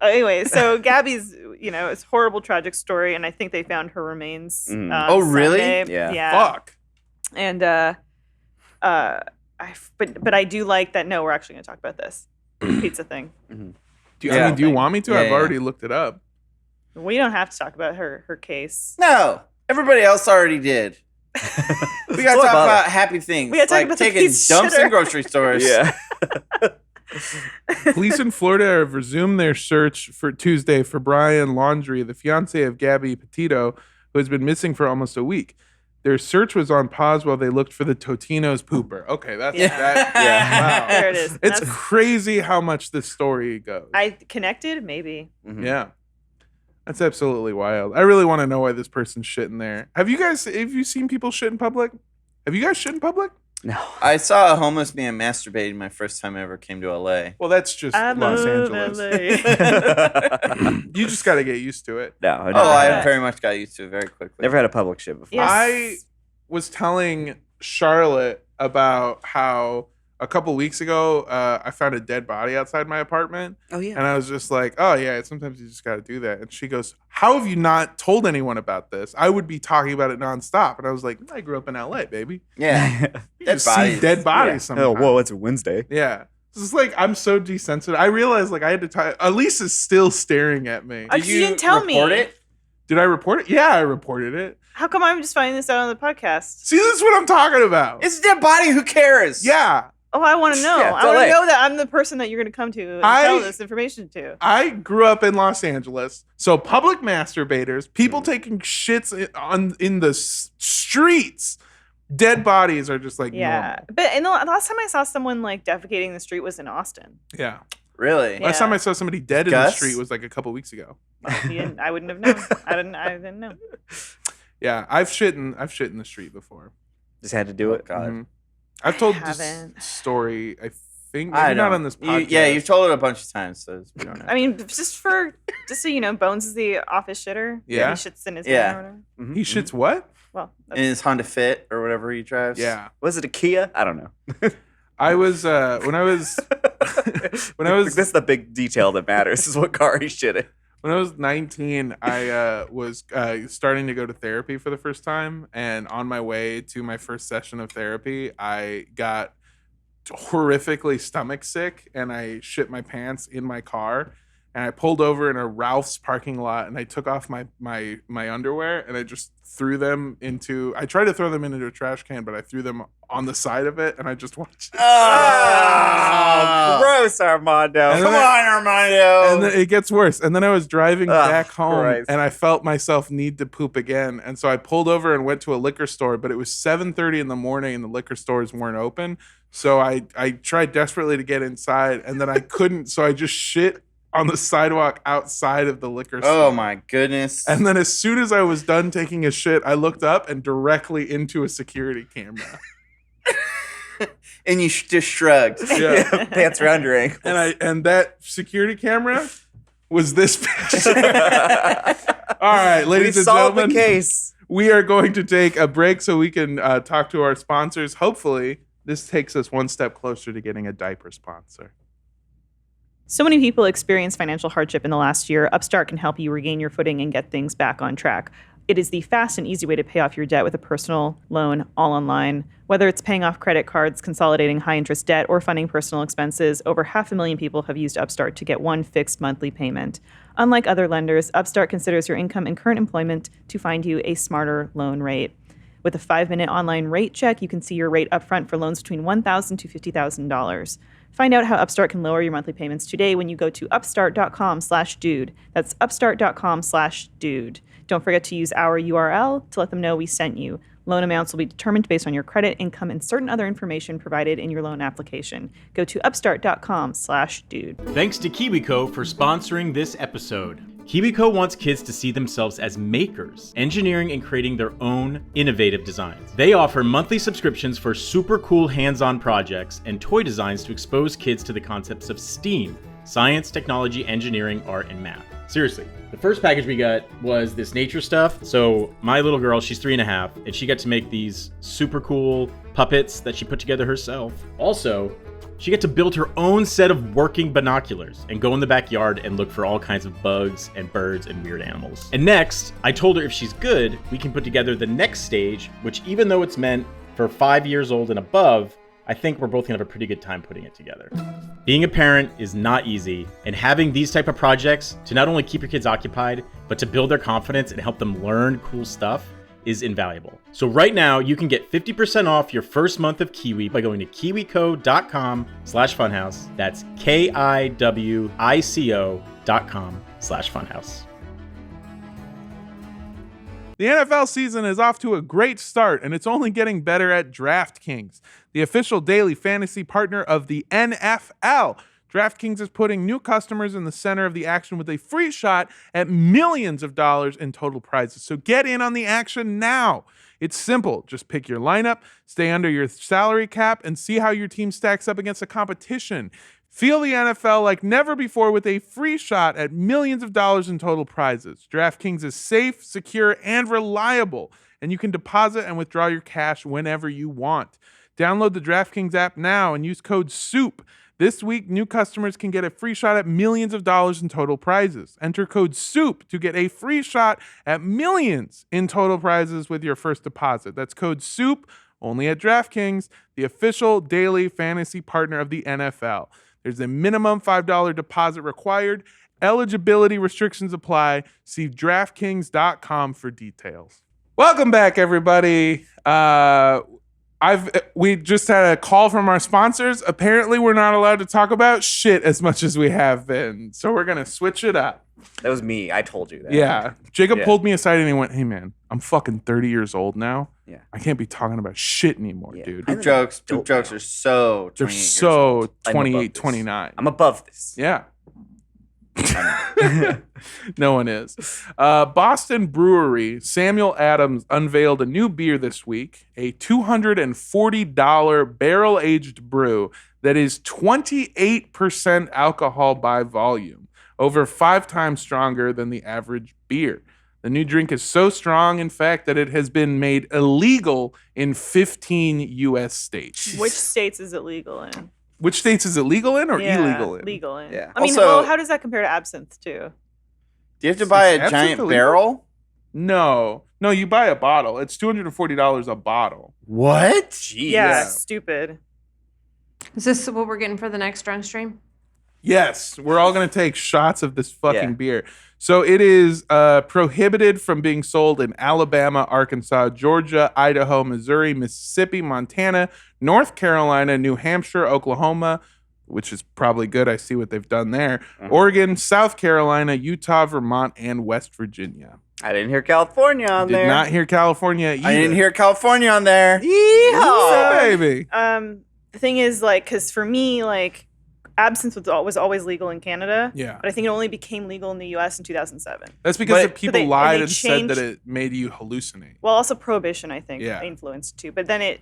Anyway, so Gabby's, it's a horrible, tragic story, and I think they found her remains. Mm. Oh, really? Sunday. Yeah. Yeah. Fuck. And but I do like that. No, we're actually going to talk about this pizza thing. Do you, Yeah. do you want me to? Yeah, I've yeah. already looked it up. We don't have to talk about her case. No, everybody else already did. We gotta What talk about about happy things. We gotta talk like about the taking pizza dumps in shitter. grocery stores. Yeah. Police in Florida have resumed their search for Tuesday for Brian Laundrie, the fiance of Gabby Petito, who has been missing for almost a week. Their search was on pause while they looked for the Totino's pooper. Okay, that's Yeah. that. Yeah. Wow. There it is. It's That's- crazy how much this story goes. I connected, maybe. Mhm. Yeah. That's absolutely wild. I really want to know why this person's shitting there. Have you seen people shit in public? Have you guys shit in public? No. I saw a homeless man masturbating my first time I ever came to LA. Well, that's just I Los love Angeles. LA. You just got to get used to it. No. I Oh, never, I had, very much got used to it very quickly. never had a public shit before. Yes. I was telling Charlotte about how a couple weeks ago I found a dead body outside my apartment. Oh yeah. And I was just like, oh, yeah, sometimes you just got to do that. And she goes, how have you not told anyone about this? I would be talking about it nonstop. And I was like, I grew up in LA, baby. Yeah. You Dead just see bodies. dead bodies Oh, sometimes. whoa! It's a Wednesday. Yeah. It's just like, I'm so desensitized. I realized like I had to talk. Elise is still staring at me. I- you didn't tell me. report it? Did I report it? Yeah, I reported it. How come I'm just finding this out on the podcast? See, this is what I'm talking about. It's a dead body. Who cares? Yeah. Oh, I want to know. Yeah, it's I want LA. to know that I'm the person that you're going to come to and tell this information to. I grew up in Los Angeles, so public masturbators, people taking shits in the streets, dead bodies are just like Yeah, but and the last time I saw someone like defecating in the street was in Austin. normal. Yeah. Really? Yeah. Last time I saw somebody dead in the Gus? street was like a couple weeks ago. I wouldn't have known. I didn't know. Yeah, I've shit in the street before. Just had to do it. God. Mhm. I've told haven't. this story. I think I maybe not don't- on this podcast. you've told it a bunch of times, so we don't know. I mean, just so you know, Bones is the office shitter. Yeah? He shits in his Yeah. van or whatever. Mhm, He mhm. shits what? Well, in his Honda Fit or whatever he drives. Yeah. Was it a Kia? I don't know. I was when I was This is the big detail that matters. Is what car he shit in. When I was 19, I was starting to go to therapy for the first time. And on my way to my first session of therapy, I got horrifically stomach sick and I shit my pants in my car. And I pulled over in a Ralph's parking lot and I took off my underwear and I just threw them into, I tried to throw them into a trash can, but I threw them on the side of it and I just watched it. Oh, gross, Armando. And Come then on, Armando. And then it gets worse. And then I was driving back home Christ. and I felt myself need to poop again. And so I pulled over and went to a liquor store, but it was 7:30 in the morning and the liquor stores weren't open. So I tried desperately to get inside and then I couldn't. So I just shit on the sidewalk outside of the liquor store. Oh my goodness. And then as soon as I was done taking a shit, I looked up and directly into a security camera. And you just shrugged. Yeah. Pants around your ankles. And that security camera was this picture. All right, ladies we and solved gentlemen, the case. we are going to take a break so we can talk to our sponsors. Hopefully, this takes us one step closer to getting a diaper sponsor. So many people experience financial hardship in the last year. Upstart can help you regain your footing and get things back on track. It is the fast and easy way to pay off your debt with a personal loan all online. Whether it's paying off credit cards, consolidating high-interest debt, or funding personal expenses, over 500,000 people have used Upstart to get one fixed monthly payment. Unlike other lenders, Upstart considers your income and current employment to find you a smarter loan rate. With a 5-minute online rate check, you can see your rate upfront for loans between $1,000 to $50,000. Find out how Upstart can lower your monthly payments today when you go to upstart.com/dude. That's upstart.com/dude. Don't forget to use our URL to let them know we sent you. Loan amounts will be determined based on your credit, income, and certain other information provided in your loan application. Go to upstart.com/dude. Thanks to KiwiCo for sponsoring this episode. KiwiCo wants kids to see themselves as makers, engineering and creating their own innovative designs. They offer monthly subscriptions for super cool hands-on projects and toy designs to expose kids to the concepts of STEAM, science, technology, engineering, art, and math. Seriously, the first package we got was this nature stuff. So my little girl, she's 3.5, and she got to make these super cool puppets that she put together herself. Also, she got to build her own set of working binoculars and go in the backyard and look for all kinds of bugs and birds and weird animals. And next, I told her if she's good, we can put together the next stage, which even though it's meant for 5 years old and above, I think we're both gonna have a pretty good time putting it together. Being a parent is not easy, and having these type of projects to not only keep your kids occupied, but to build their confidence and help them learn cool stuff is invaluable. So right now, you can get 50% off your first month of Kiwi by going to kiwico.com/funhouse. That's KIWICO.com/funhouse. The NFL season is off to a great start, and it's only getting better at DraftKings, the official daily fantasy partner of the NFL. DraftKings is putting new customers in the center of the action with a free shot at millions of dollars in total prizes. So get in on the action now. It's simple. Just pick your lineup, stay under your salary cap, and see how your team stacks up against the competition. Feel the NFL like never before with a free shot at millions of dollars in total prizes. DraftKings is safe, secure, and reliable, and you can deposit and withdraw your cash whenever you want. Download the DraftKings app now and use code SOUP. This week, new customers can get a free shot at millions of dollars in total prizes. Enter code SOUP to get a free shot at millions in total prizes with your first deposit. That's code SOUP, only at DraftKings, the official daily fantasy partner of the NFL. There's a minimum $5 deposit required. Eligibility restrictions apply. See DraftKings.com for details. Welcome back, everybody. We just had a call from our sponsors. Apparently, we're not allowed to talk about shit as much as we have been. So we're going to switch it up. That was me. I told you that. Yeah. Jacob pulled me aside and he went, "Hey, man, I'm fucking 30 years old now. Yeah. I can't be talking about shit anymore, dude." Poop jokes are so 28 They're years so old. 28, 29. I'm above this. Yeah. No one is. Boston Brewery, Samuel Adams unveiled a new beer this week, a $240 barrel-aged brew that is 28% alcohol by volume, over 5 times stronger than the average beer. The new drink is so strong, in fact, that it has been made illegal in 15 U.S. states. Which states is it legal in? Which states is it legal in or illegal in? Legal in. Yeah. I mean, Also- how does that compare to absinthe, too? Do you have to buy Is a absinthe giant illegal? barrel? No, you buy a bottle. It's $240 a bottle. What? Jeez. Yeah, stupid. Is this what we're getting for the next drunk stream? Yes, we're all going to take shots of this fucking Yeah. beer. So it is prohibited from being sold in Alabama, Arkansas, Georgia, Idaho, Missouri, Mississippi, Montana, North Carolina, New Hampshire, Oklahoma, which is probably good. I see what they've done there. Oregon, South Carolina, Utah, Vermont, and West Virginia. I didn't hear California on Did there. not hear California either. I didn't hear California on there. Oh, baby. The thing is, like, because for me, like, absinthe was always legal in Canada. Yeah. But I think it only became legal in the U.S. in 2007. That's because the But- people So they lied and said changed- that it made you hallucinate. Well, also prohibition, I think, Yeah. influenced too. But then it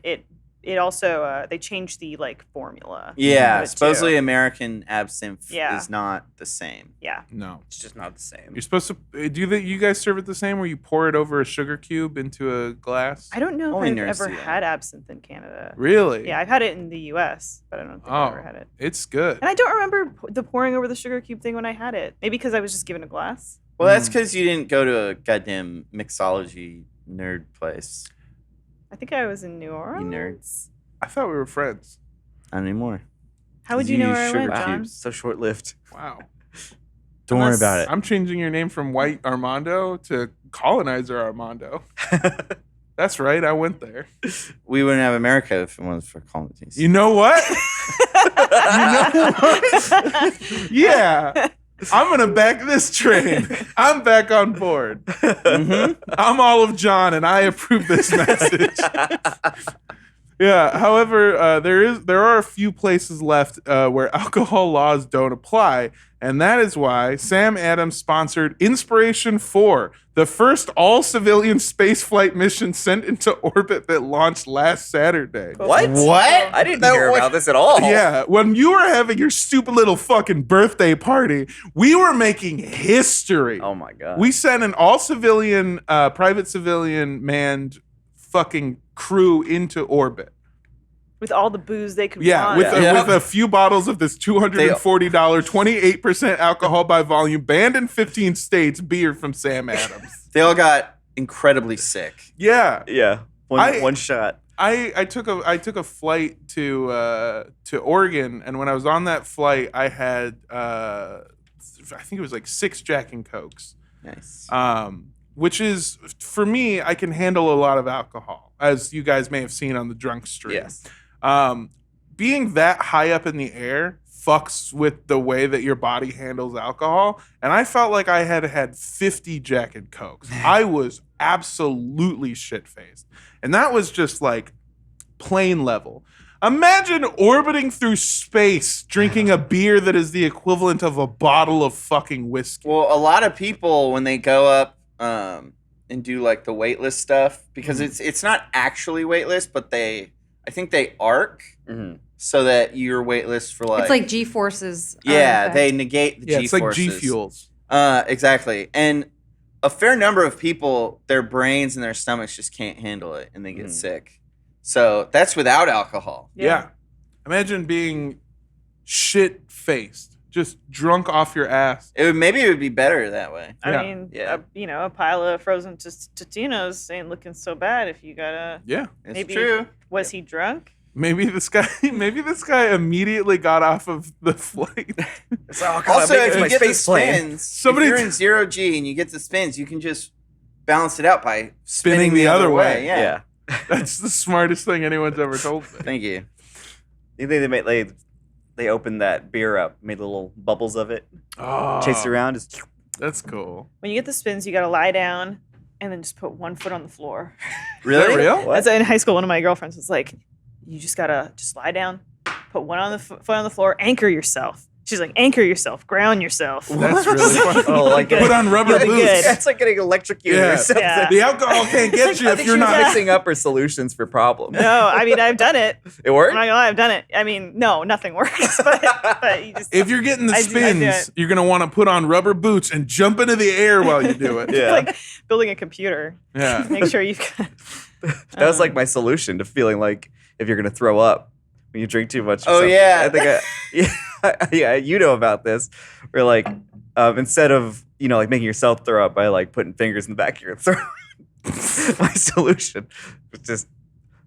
also they changed the like formula. Yeah, of it, supposedly too. American absinthe Yeah. is not the same. Yeah. No. It's just not the same. You're supposed to you guys serve it the same where you pour it over a sugar cube into a glass? I don't know Only if I've nerds ever do that. had absinthe in Canada. Really? Yeah, I've had it in the U.S., but I don't think I've ever had it. It's good. And I don't remember the pouring over the sugar cube thing when I had it. Maybe because I was just given a glass. Well, that's because you didn't go to a goddamn mixology nerd place. I think I was in New Orleans. I thought we were friends. Not anymore. How would you know use where I sugar went, John? cubes. So short-lived. Wow. Don't worry about it. I'm changing your name from White Armando to Colonizer Armando. That's right. I went there. We wouldn't have America if it wasn't for colonies. You know what? Yeah. I'm going to back this train. I'm back on board. I'm Olive John, and I approve this message. Yeah. However, there are a few places left where alcohol laws don't apply, and that is why Sam Adams sponsored Inspiration 4, the first all-civilian spaceflight mission sent into orbit that launched last Saturday. What? What? I didn't hear about this at all. Yeah, when you were having your stupid little fucking birthday party, we were making history. Oh my god. We sent an all-civilian, private civilian manned fucking crew into orbit. With all the booze they could Yeah, want. with a few bottles of this $240, 28% alcohol by volume, banned in 15 states beer from Sam Adams. They all got incredibly sick. Yeah. Yeah. One shot. I took a flight to Oregon, and when I was on that flight, I had I think it was like 6 Jack and Cokes. Nice. Which is, for me, I can handle a lot of alcohol, as you guys may have seen on the drunk stream. Yes. Being that high up in the air fucks with the way that your body handles alcohol. And I felt like I had 50 Jack and Cokes. I was absolutely shit-faced. And that was just like plane level. Imagine orbiting through space, drinking a beer that is the equivalent of a bottle of fucking whiskey. Well, a lot of people, when they go up and do like the weightless stuff, because it's not actually weightless, but I think they arc so that you're weightless for like... It's like G-forces. Yeah, they negate the It's like G-forces. G-fuels. Exactly. And a fair number of people, their brains and their stomachs just can't handle it, and they get sick. So that's without alcohol. Yeah. Imagine being shit-faced, just drunk off your ass. Maybe it would be better that way. Yeah. I mean, a pile of frozen Totinos ain't looking so bad if you gotta. Yeah. It's Maybe, true. Was he drunk? Maybe this guy immediately got off of the flight. Also, if you get the Somebody- spins, if you're in zero G and you get the spins, you can just balance it out by spinning the other way. Yeah. That's the smartest thing anyone's ever told me. Thank you. You think they opened that beer up, made little bubbles of it, Oh, chased around. Just that's cool. When you get the spins, you gotta lie down and then just put one foot on the floor. Is that real? What? That's in high school. One of my girlfriends was like, "You just gotta lie down, put one on the foot on the floor, anchor yourself." She's like, "Anchor yourself, ground yourself." That's really fun. Oh, like Put on rubber Really boots. good. It's like getting electrocuted Yeah. or something. Yeah. The alcohol can't get you I if think you're she was not. mixing up her solutions for problems. No, I mean I've done it. It I'm worked? not gonna lie, I've done it. I mean, no, nothing works. But you just If you're getting the I do spins, it. you're gonna want to put on rubber boots and jump into the air while you do it. Yeah. like building a computer. Yeah. Make sure you've got. That was like my solution to feeling like if you're going to throw up when you drink too much. or Oh, something. yeah. I think yeah, you know about this. Where like instead of, like making yourself throw up by like putting fingers in the back of your throat, my solution was just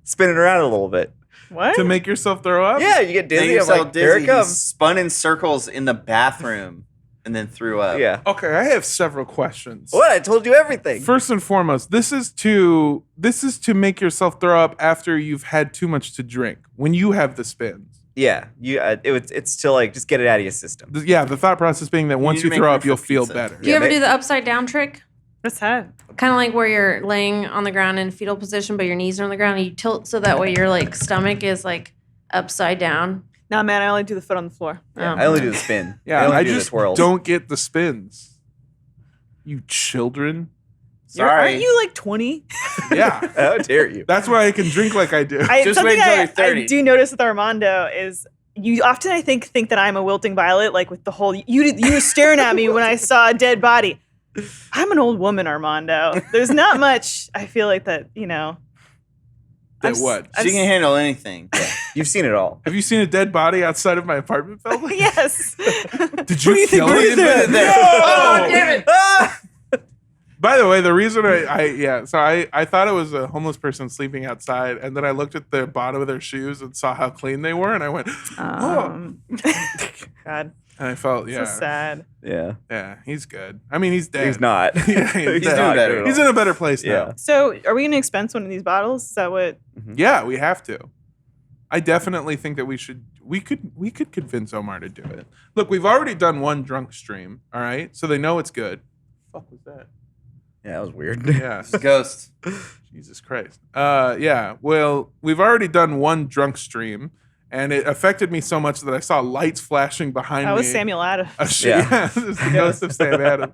spin it around a little bit. What? To make yourself throw up? Yeah, you get Make dizzy. I'm yourself like, there dizzy. it He comes. spun in circles in the bathroom and then threw up. Yeah. Okay, I have several questions. What? I told you everything. First and foremost, this is to make yourself throw up after you've had too much to drink. When you have the spins. Yeah, it's to like just get it out of your system. Yeah, the thought process being that once need you to make throw room up, for you'll feel pizza. better. Do you Yeah, ever they- do the upside down trick? What's that? Kind of like where you're laying on the ground in fetal position, but your knees are on the ground, and you tilt so that way your like stomach is like upside down. No, man, I only do the foot on the floor. Yeah. I only do the spin. Yeah, only I do the just twirls. don't get the spins. You children. Sorry. Aren't you like 20? Yeah. How dare you? That's why I can drink like I do. Just Just wait something until I you're 30. do notice with Armando is you often I think that I'm a wilting violet, like with the whole you were staring at me when I saw a dead body. I'm an old woman, Armando. There's not much I feel like that, That what? She can handle anything. You've seen it all. Have you seen a dead body outside of my apartment building? Yes. Did you kill What is it? it? Oh, damn it. By the way, the reason I thought it was a homeless person sleeping outside, and then I looked at the bottom of their shoes and saw how clean they were, and I went, oh. God. And I felt, So sad. Yeah. He's good. I mean, he's dead. He's not. Yeah, he's He's dead. doing better. He's in a better place Yeah. now. So are we gonna expense one of these bottles? Is that what Yeah, we have to. I definitely think that we could convince Omar to do it. Look, we've already done one drunk stream, all right? So they know it's good. Fuck was that? Yeah, that was weird. Yeah. Ghost. Jesus Christ. Yeah. Well, we've already done one drunk stream, and it affected me so much that I saw lights flashing behind that me. was Samuel Adams? Yeah, it was the ghost of Sam Adams.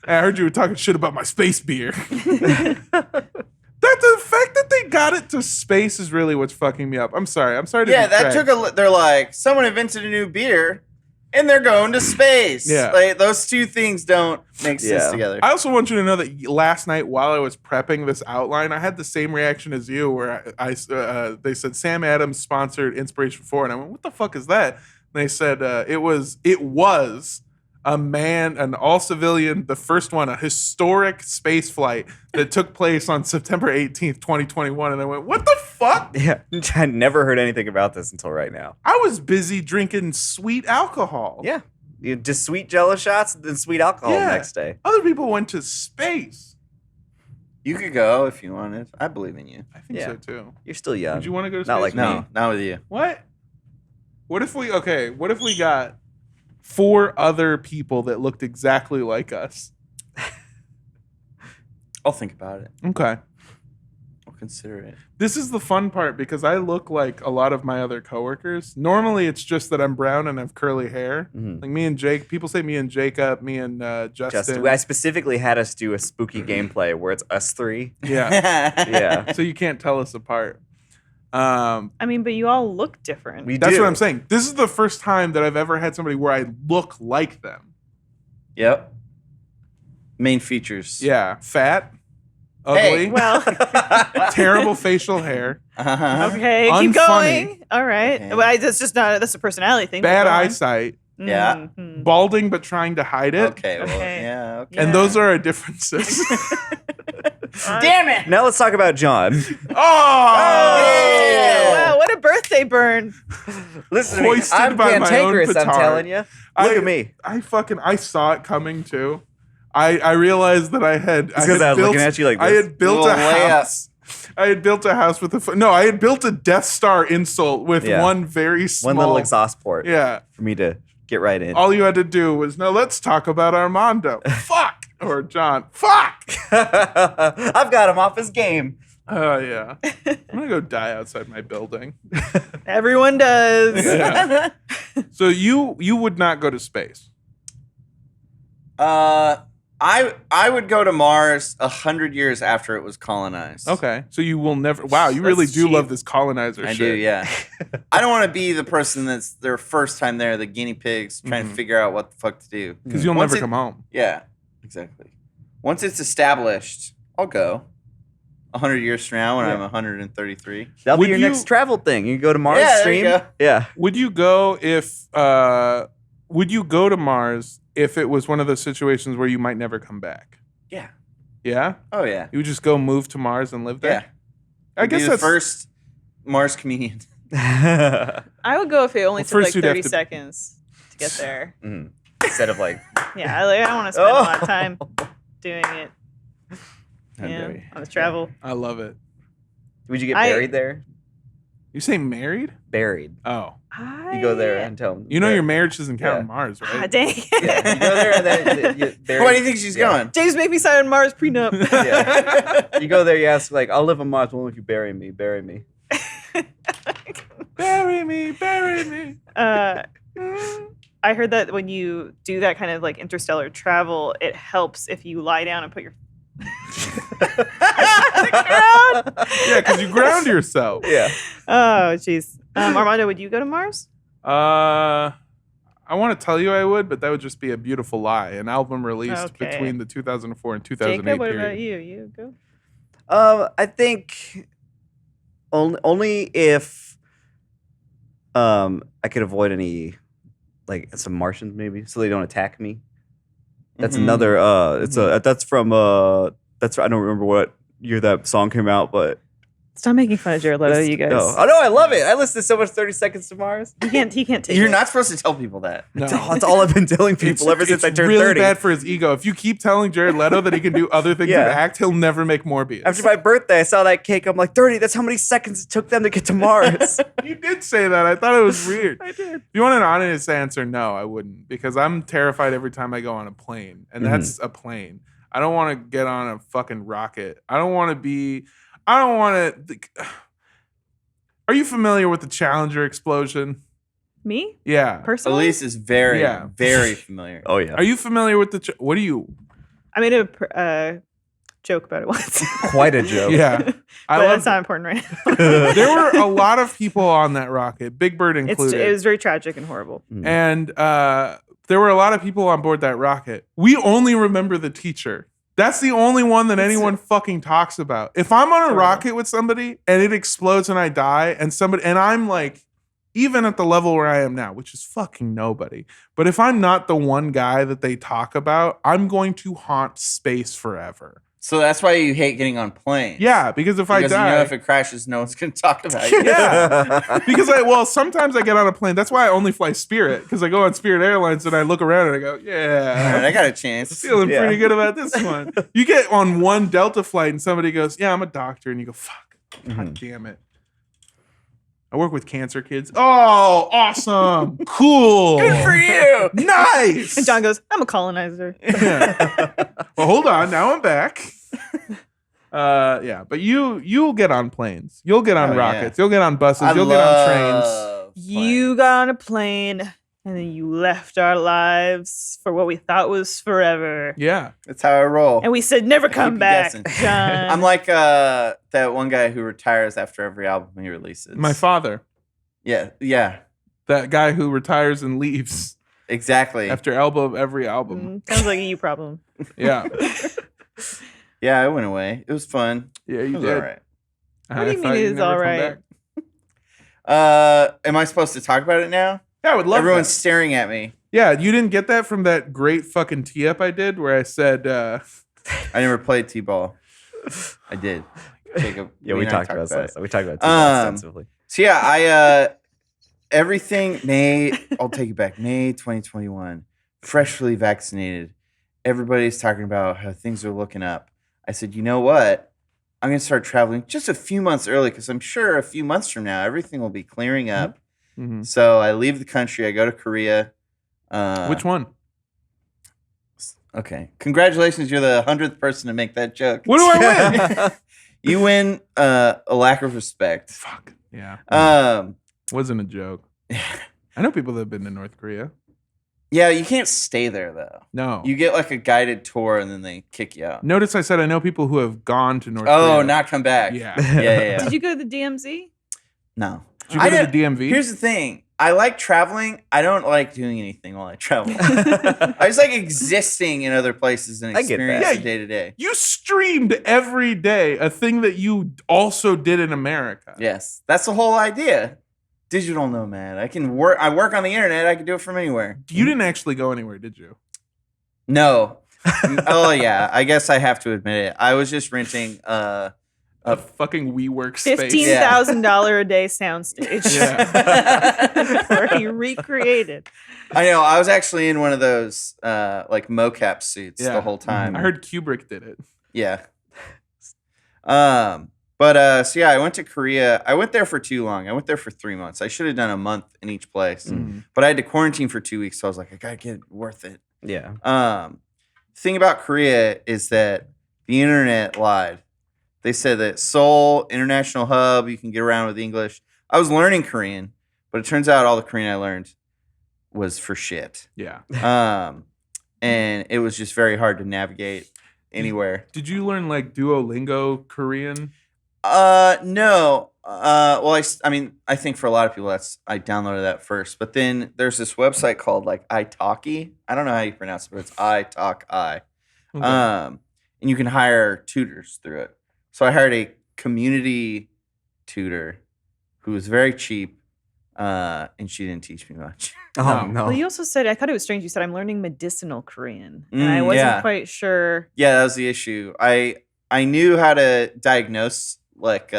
I heard you were talking shit about my space beer. That the fact that they got it to space is really what's fucking me up. I'm sorry. To Yeah, that detract. took they're like, someone invented a new beer and they're going to space. Yeah. Like, those two things don't make sense Yeah. together. I also want you to know that last night while I was prepping this outline, I had the same reaction as you, where they said Sam Adams sponsored Inspiration 4, and I went, "What the fuck is that?" And they said it was an all-civilian, the first one, a historic space flight that took place on September 18th, 2021. And I went, what the fuck? Yeah. I never heard anything about this until right now. I was busy drinking sweet alcohol. Yeah. Just sweet Jello shots and then sweet alcohol Yeah. the next day. Other people went to space. You could go if you wanted. I believe in you. I think Yeah. so, too. You're still young. Would you want to go to space? Not like No, me. not with you. What? What if we got 4 other people that looked exactly like us? I'll think about it. Okay. I'll consider it. This is the fun part because I look like a lot of my other coworkers. Normally, it's just that I'm brown and have curly hair. Like me and Jake. People say me and Jacob, me and Justin. I specifically had us do a spooky gameplay where it's us 3. Yeah. Yeah. So you can't tell us apart. I mean, but you all look different. That's what I'm saying. This is the first time that I've ever had somebody where I look like them. Yep. Main features. Yeah. Fat. Ugly. Hey. Well, Terrible facial hair. okay, Unfunny. keep going. All right. Okay. Well, that's a personality thing. Bad Keep going. eyesight. Yeah. Mhm. Balding but trying to hide it. Okay. Well, Okay. yeah. Okay. And those are our differences. Damn it. Now let's talk about John. Oh! Wow, what a birthday burn. Listen to me. Hoisted I'm by my own cantankerous, I'm petard. telling you. Look at me. I saw it coming too. I realized that I had. It's because I was looking at you like this. I had built a Little layup. house. I had built a house with I had built a Death Star insult with one very small. One little exhaust port. Yeah. For me to get right in. All you had to do was, now let's talk about Armando. Fuck. Or John. Fuck. I've got him off his game. Oh, yeah. I'm going to go die outside my building. Everyone does. Yeah. So you would not go to space. I would go to Mars 100 years after it was colonized. Okay. So you will never. Wow, you really That's do cheap. love this colonizer I shit. do, yeah. I don't want to be the person that's their first time there, the guinea pigs, trying to figure out what the fuck to do. Because you'll Once never it- come home. Yeah, exactly. Once it's established, I'll go. 100 years from now when I'm 133. That'll Would be your you- next travel thing. You can go to Mars Yeah, there stream. you go. Yeah. Would you go if would you go to Mars if it was one of those situations where you might never come back? Yeah. Yeah? Oh, yeah. You would just go move to Mars and live there? Yeah. I guess Be the that's first Mars comedian. I would go if it only Well, took first like you'd have 30 to- seconds to get there. Instead of like, Yeah, I don't want to spend a lot of time doing it. How Yeah, dare you. on the travel. I love it. would you get I- buried there? You say married? Buried. Oh. You go there and tell them. You know your marriage doesn't count Yeah. on Mars, Ah, right? dang. Yeah. You go there and then you bury. Why do you think she's Yeah. going? James, make me sign Mars prenup. Yeah. You go there, you ask, like, I'll live on Mars. Well, if you bury me, bury me. Bury me, bury me. I heard that when you do that kind of like interstellar travel, it helps if you lie down and put your Yeah, because you ground yourself. Yeah. Oh, jeez. Armando, would you go to Mars? I want to tell you I would, but that would just be a beautiful lie. An album released Okay. between the 2004 and 2008 Jacob, what period. about you? You go? I think only if I could avoid any, like, some Martians maybe, so they don't attack me. That's Mhm. another. That's from. I don't remember what year that song came out, but Stop making fun of Jared Leto, you guys. Oh no, I love it. I listened to so much 30 Seconds to Mars. He can't take You're it. not supposed to tell people that. No. That's all I've been telling people ever since I turned really 30. bad for his ego. If you keep telling Jared Leto that he can do other things Yeah. and act, he'll never make Morbius. After my birthday, I saw that cake. I'm like, 30. That's how many seconds it took them to get to Mars. You did say that. I thought it was weird. I did. If you want an honest answer, no, I wouldn't. Because I'm terrified every time I go on a plane. And that's a plane. I don't want to get on a fucking rocket. I don't want to. Are you familiar with the Challenger explosion? Me? Yeah. Personally? Elise is very, Yeah. very familiar. Oh yeah, Are you familiar with the? What do you? I made a joke about it once. quite a joke. Yeah. I But love. that's not important right now. There were a lot of people on that rocket, Big Bird included. It was very tragic and horrible. And there were a lot of people on board that rocket. We only remember the teacher. That's the only one that anyone fucking talks about. If I'm on a rocket with somebody and it explodes and I die and I'm like, even at the level where I am now, which is fucking nobody. But if I'm not the one guy that they talk about, I'm going to haunt space forever. So that's why you hate getting on planes. Yeah, because if I Because die, you know if it crashes, no one's going to talk about you. yeah, because sometimes I get on a plane. That's why I only fly Spirit, because I go on Spirit Airlines and I look around and I go, All right, yeah, I got a chance. feeling Yeah. pretty good about this one. You get on one Delta flight and somebody goes, yeah, I'm a doctor, and you go, fuck, god damn it. I work with cancer kids. Oh, awesome. Cool. Good for you. Nice. And John goes, I'm a colonizer. Well, hold on. Now I'm back. Yeah, but you'll get on planes. You'll get on Oh, rockets. yeah. You'll get on buses. I You'll get on trains. love You got on a plane and then you left our lives for what we thought was forever. Yeah. That's how I roll. And we said, never come you back, guessing. John. I'm like that one guy who retires after every album he releases. My father, Yeah, that guy who retires and leaves exactly. after every album. Sounds like a you problem. Yeah. Yeah, I went away. It was fun. Yeah, It you was did. all right. What do you I mean thought it you'd is never all come right? back. Am I supposed to talk about it now? Yeah, I would love Everyone's that. staring at me. Yeah, you didn't get that from that great fucking tee up I did where I said, I never played t-ball. I did. Jacob, Yeah, we and I talked about it. this. We talked about it Um, extensively. So yeah, I everything I'll take it back. May 2021, freshly vaccinated. Everybody's talking about how things are looking up. I said, you know what? I'm gonna start traveling just a few months early because I'm sure a few months from now everything will be clearing up. Mhm. So I leave the country. I go to Korea. which one? Okay. Congratulations, you're the 100th person to make that joke. What do I win? You win a lack of respect. Fuck. Yeah. Um, Wasn't a joke. I know people that have been to North Korea. yeah, you can't stay there though. No. You get like a guided tour and then they kick you out. Notice I said I know people who have gone to North Korea. Oh, not come back. Yeah. Yeah. Did you go to the DMZ? No. Did you go to the DMV? Here's the thing. I like traveling. I don't like doing anything while I travel. I just like existing in other places and I get that. experience Yeah, the day to day. You streamed every day a thing that you also did in America. Yes. That's the whole idea. Digital nomad. I can work. I work on the internet. I can do it from anywhere. You didn't actually go anywhere, did you? No. Oh yeah. I guess I have to admit it. I was just renting A fucking WeWork space. $15,000 a day soundstage. Where he recreated. I know. I was actually in one of those like mocap suits Yeah. the whole time. I heard Kubrick did it. Yeah. So yeah, I went to Korea. I went there for too long. I went there for 3 months. I should have done a month in each place, but I had to quarantine for 2 weeks. So I was like, I gotta get it worth it. Yeah. Thing about Korea is that the internet lied. They said that Seoul International Hub, you can get around with English. I was learning Korean, but it turns out all the Korean I learned was for shit. Yeah. And it was just very hard to navigate anywhere. Did you learn like Duolingo Korean? No. Well, I mean, I think for a lot of people, I downloaded that first. But then there's this website called like italki. I don't know how you pronounce it, but it's italki. Okay. And you can hire tutors through it. So I hired a community tutor who was very cheap, and she didn't teach me much. Oh no. Well, you also said, I thought it was strange. You said, I'm learning medicinal Korean. And I wasn't yeah. quite sure. Yeah, that was the issue. I knew how to diagnose like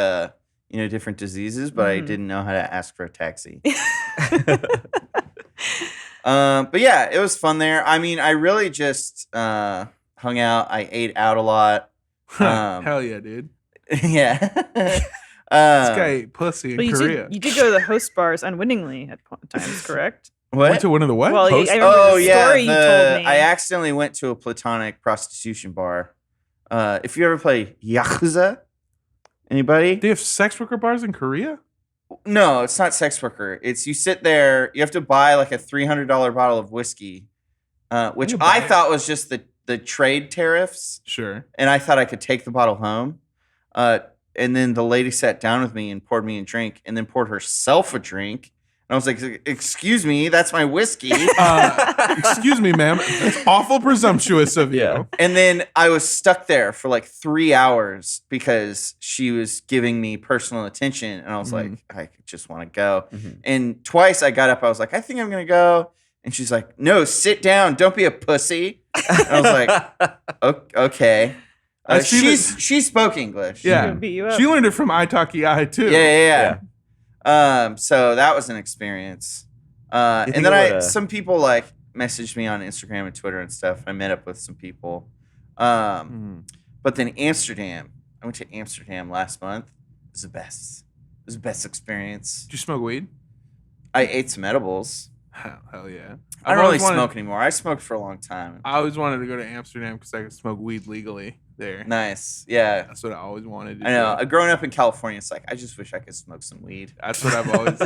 different diseases, but I Mhm. didn't know how to ask for a taxi. But yeah, it was fun there. I mean, I really just hung out. I ate out a lot. Hell yeah, dude. Yeah. This guy ate pussy in But Korea. you did go to the host bars unwittingly at times, correct? What? Went to one of the what? Well, Host- I remember Oh the yeah, story you told me. I accidentally went to a platonic prostitution bar. If you ever play Yakuza, anybody? They have sex worker bars in Korea? No, it's not sex worker. It's you sit there. You have to buy like a $300 bottle of whiskey, which You buy I it. thought was just the trade tariffs, Sure. and I thought I could take the bottle home. And then the lady sat down with me and poured me a drink, and then poured herself a drink. And I was like, "Excuse me, that's my whiskey." Excuse me, ma'am. That's awful presumptuous of you. Yeah. And then I was stuck there for like 3 hours because she was giving me personal attention. And I was like, I just want to go. Mhm. And twice I got up, I was like, I think I'm going to go. And she's like, no, sit down. Don't be a pussy. And I was like, okay. I see She spoke English. Yeah. Gonna beat you up. She learned it from Italki I too. Yeah. So that was an experience. think And then it would, some people like messaged me on Instagram and Twitter and stuff. I met up with some people. But then Amsterdam, I went to Amsterdam last month. It was the best. was the best experience. Did you smoke weed? I ate some edibles. Hell yeah. I don't really smoke anymore. I smoked for a long time. I always wanted to go to Amsterdam because I could smoke weed legally there. Nice. Yeah. That's what I always wanted to I know. do. Growing up in California, it's like, I just wish I could smoke some weed. That's what I've always.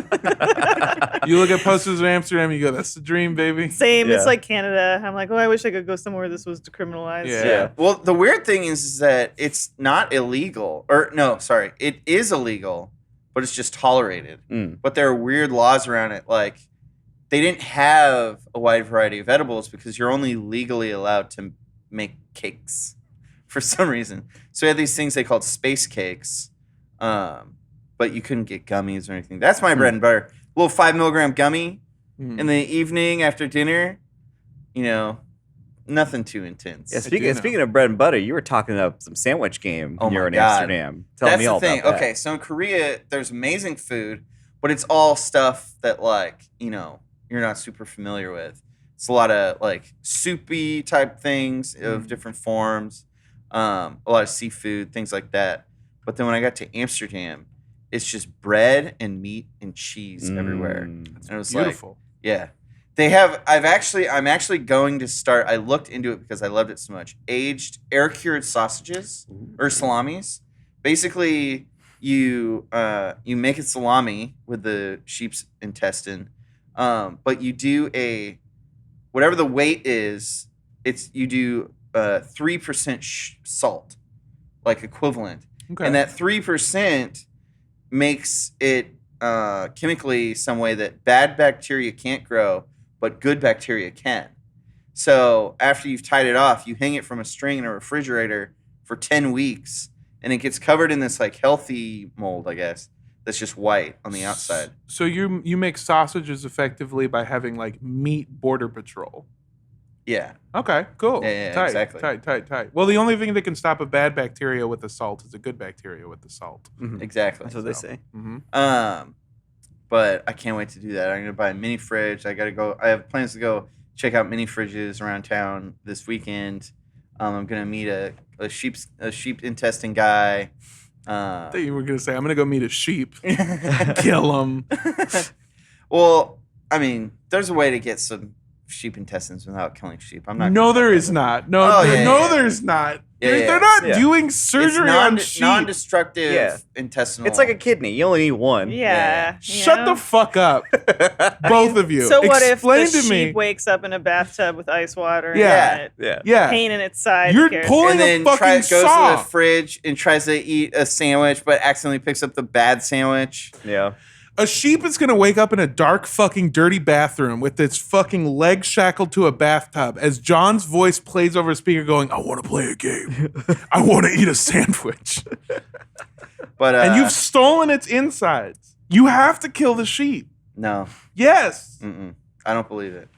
You look at posters of Amsterdam, you go, that's the dream, baby. Same. Yeah. It's like Canada. I'm like, oh, I wish I could go somewhere this was decriminalized. Yeah. Well, the weird thing is that it's not illegal. Or, no, sorry. It is illegal, but it's just tolerated. Mm. But there are weird laws around it. Like, they didn't have a wide variety of edibles because you're only legally allowed to make cakes for some reason. So we had these things they called space cakes, but you couldn't get gummies or anything. That's my bread and butter. A little 5 milligram gummy in the evening after dinner. You know, nothing too intense. Yeah, speaking of bread and butter, you were talking about some sandwich game when you were in Amsterdam. Tell That's me all the thing. about that. Okay, so in Korea, there's amazing food, but it's all stuff that, like, you know, you're not super familiar with. It's a lot of like soupy type things of different forms, a lot of seafood, things like that. But then when I got to Amsterdam, it's just bread and meat and cheese everywhere. And it was Beautiful. like, yeah. They have, I'm actually going to start, I looked into it because I loved it so much. Aged, air-cured sausages or salamis. Basically, you make a salami with the sheep's intestine. But you do whatever the weight is, you do 3% salt, like equivalent. Okay. And that 3% makes it chemically some way that bad bacteria can't grow, but good bacteria can. So after you've tied it off, you hang it from a string in a refrigerator for 10 weeks, and it gets covered in this like healthy mold, I guess. That's just white on the outside. So you make sausages effectively by having like meat border patrol. Yeah. Okay, cool. Yeah, tight, exactly. Tight. Well, the only thing that can stop a bad bacteria with the salt is a good bacteria with the salt. Exactly. That's what they say. Mm-hmm. But I can't wait to do that. I'm gonna buy a mini fridge. I have plans to go check out mini fridges around town this weekend. I'm gonna meet a sheep intestine guy. I thought you were gonna say I'm gonna go meet a sheep, kill him. Well, I mean, there's a way to get some sheep intestines without killing sheep. I'm not. No, there is not. No, Oh, yeah. there's not. Yeah, They're not yeah. doing It's surgery on sheep. non-destructive Yeah. intestinal. It's like a kidney. You only need one. Yeah. Shut the fuck up, both of you. So what Explain if the to me. sheep wakes up in a bathtub with ice water Yeah. and Yeah. Yeah, pain in its side? You're Who cares? pulling and then a fucking goes to saw. the fridge and tries to eat a sandwich, but accidentally picks up the bad sandwich. Yeah. A sheep is going to wake up in a dark, fucking dirty bathroom with its fucking leg shackled to a bathtub as John's voice plays over a speaker going, I want to play a game. I want to eat a sandwich. But And you've stolen its insides. You have to kill the sheep. no, Yes. I don't believe it.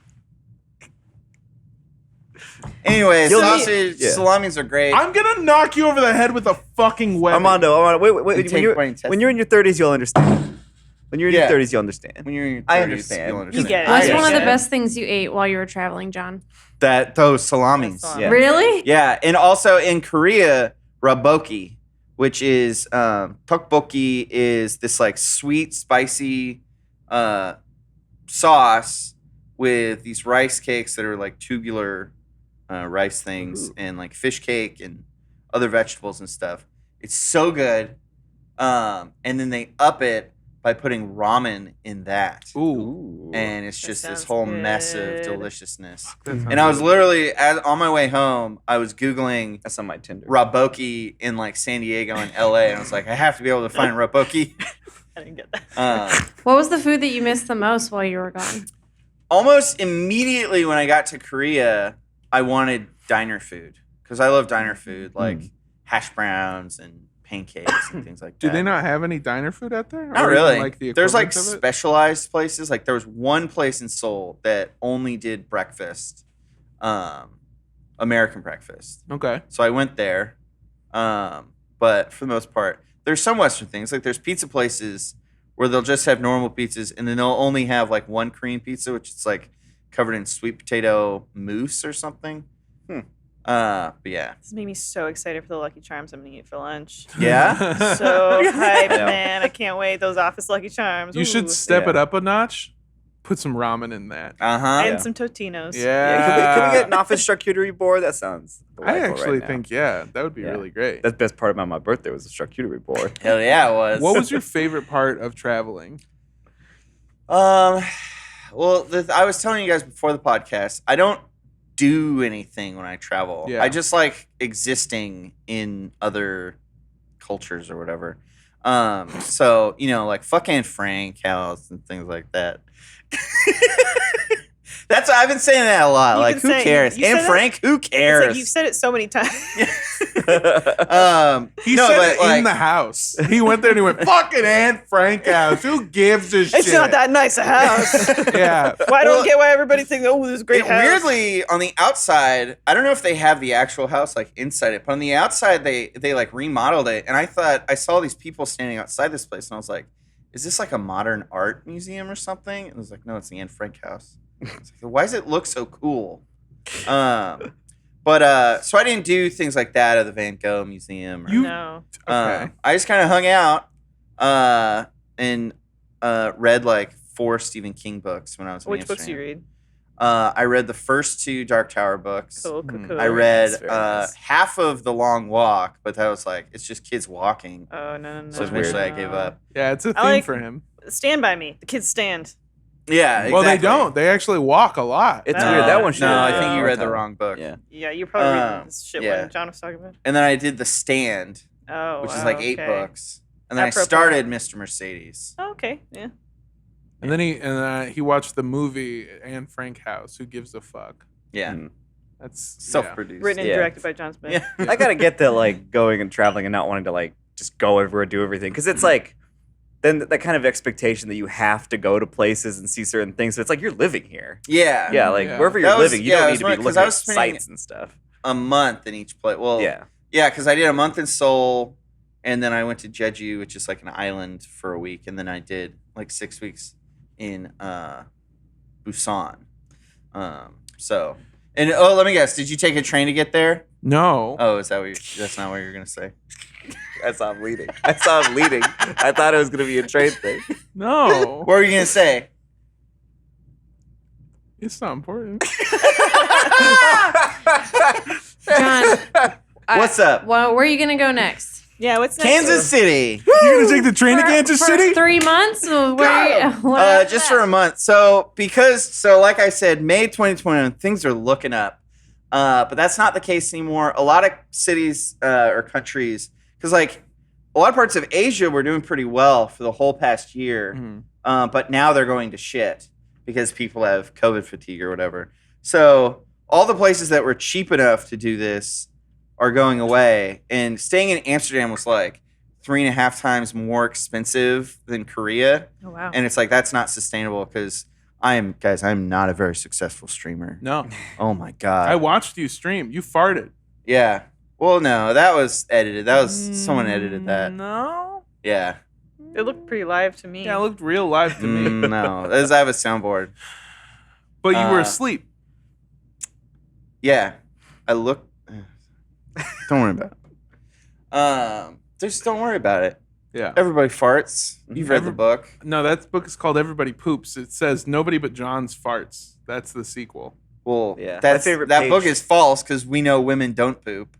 Anyway, You'll sausage need- yeah. salamis are great. I'm going to knock you over the head with a fucking weapon. Armando, wait. And When take you're, my intestine. when you're in your 30s, you'll understand. When you're in Yeah. your 30s, you'll understand. When you're in your 30s, I understand. you'll You get it. I What's one of the understand. best things you ate while you were traveling, John? Those salamis. That's Yeah. Really? Yeah, and also in Korea, raboki, which is tteokbokki, is this like sweet, spicy sauce with these rice cakes that are like tubular rice things and like fish cake and other vegetables and stuff. It's so good. And then they up it by putting ramen in that. Ooh. And it's That just this sounds whole mess of good. deliciousness. That sounds And I was good. literally, on my way home, I was Googling That's on my Tinder. raboki in like San Diego and LA. And I was like, I have to be able to find raboki. I didn't get that. What was the food that you missed the most while you were gone? Almost immediately when I got to Korea, I wanted diner food because I love diner food, like hash browns and pancakes and things like that. Do they not have any diner food out there? Not Or even, really. Like the There's like equivalent of it? specialized places. Like there was one place in Seoul that only did breakfast, American breakfast. Okay. So I went there. But for the most part, there's some Western things. Like there's pizza places where they'll just have normal pizzas and then they'll only have like one Korean pizza, which is like covered in sweet potato mousse or something. But yeah. This made me so excited for the Lucky Charms I'm gonna eat for lunch. Yeah? So hyped, Yeah. man! I can't wait. Those Office Lucky Charms. You should Ooh. step Yeah. it up a notch. Put some ramen in that. Uh-huh. And some Totinos. Yeah. Can we get an office charcuterie board? That sounds I delightful actually right now. think, yeah, that would be Yeah. really great. That's the best part about my birthday was the charcuterie board. Hell yeah, it was. What was your favorite part of traveling? Well, I was telling you guys before the podcast, I don't do anything when I travel. Yeah. I just like existing in other cultures or whatever. So, like fucking Frank House and things like that. I've been saying that a lot. You've Like, been who saying- cares? you And said that- Frank, who It's cares? like you've said it so many times. He no, said but, it like, in the house. He went there and he went, fucking Aunt Frank house. Who gives a shit? It's not that nice a house. Yeah. Well, I don't Well, get why everybody thinks, oh, this is a great house. Weirdly, on the outside, I don't know if they have the actual house like inside it, but on the outside they like remodeled it, and I thought I saw these people standing outside this place, and I was like, "Is this like a modern art museum or something?" And I was like, "No, it's the Anne Frank house." I was like, why does it look so cool? But so I didn't do things like that at the Van Gogh Museum. Or, No. Okay. I just kind of hung out and read like 4 Stephen King books when I was in Which books do you Amsterdam. read? I read the first 2 Dark Tower books. Cool, cool, cool. I read That's very nice. half of The Long Walk, but that was like, it's just kids walking. Oh, no. So That's weird. eventually I gave up. Yeah, it's a I theme like- for him. Stand by me. The kids stand. Yeah, Well, they exactly. don't. They actually walk a lot. It's No. weird. That one should. No, I Yeah. think you read the wrong book. Yeah. Yeah, you're probably reading Um, this shit yeah. when John was talking about. And then I did The Stand, Oh, which is wow, like 8 okay. books. And then Apropos. I started Mr. Mercedes. Oh, okay, yeah. And then he watched the movie Anne Frank House. Who gives a fuck? Yeah. Mm. That's Self-produced. Written and Yeah. directed by Jon Smith. Yeah. I gotta get that, like, going and traveling and not wanting to, like, just go everywhere, do everything. Because it's like, then that kind of expectation that you have to go to places and see certain things. So it's like you're living here. Yeah. Yeah, like Yeah. wherever you're That was- living, you yeah, it don't was need to be one- 'cause looking I at was spending- sites and stuff. A month in each place. Well, Yeah. yeah, because I did a month in Seoul, and then I went to Jeju, which is like an island, for a week, and then I did like 6 weeks in Busan. So, and let me guess, did you take a train to get there? no. Oh, is that that's not what you're gonna say? I saw him leading. I thought it was gonna be a trade thing. No. What were you gonna say? It's not important. John, What's up? well, where are you gonna go next? Yeah, what's next? Kansas City. You're gonna take the train to Kansas for City? 3 months? Just for a month. So like I said, May 2021, things are looking up. But that's not the case anymore. A lot of cities or countries, because like a lot of parts of Asia were doing pretty well for the whole past year. Mhm. But now they're going to shit because people have COVID fatigue or whatever. So all the places that were cheap enough to do this are going away. And staying in Amsterdam was like 3.5 times more expensive than Korea. Oh, wow. And it's like, that's not sustainable because I'm not a very successful streamer. No. Oh my God. I watched you stream. You farted. Yeah. Well, no, that was edited. That was, someone edited that. No. Yeah. It looked pretty live to me. Yeah, it looked real live to me. No, I have a soundboard. But you were Uh, asleep. Yeah. I look. Don't worry about it. Just don't worry about it. Yeah. Everybody farts. You've read the book. No, that book is called Everybody Poops. It says nobody but John's farts. That's the sequel. Well, Yeah. that's, My favorite that page- book is false because we know women don't poop.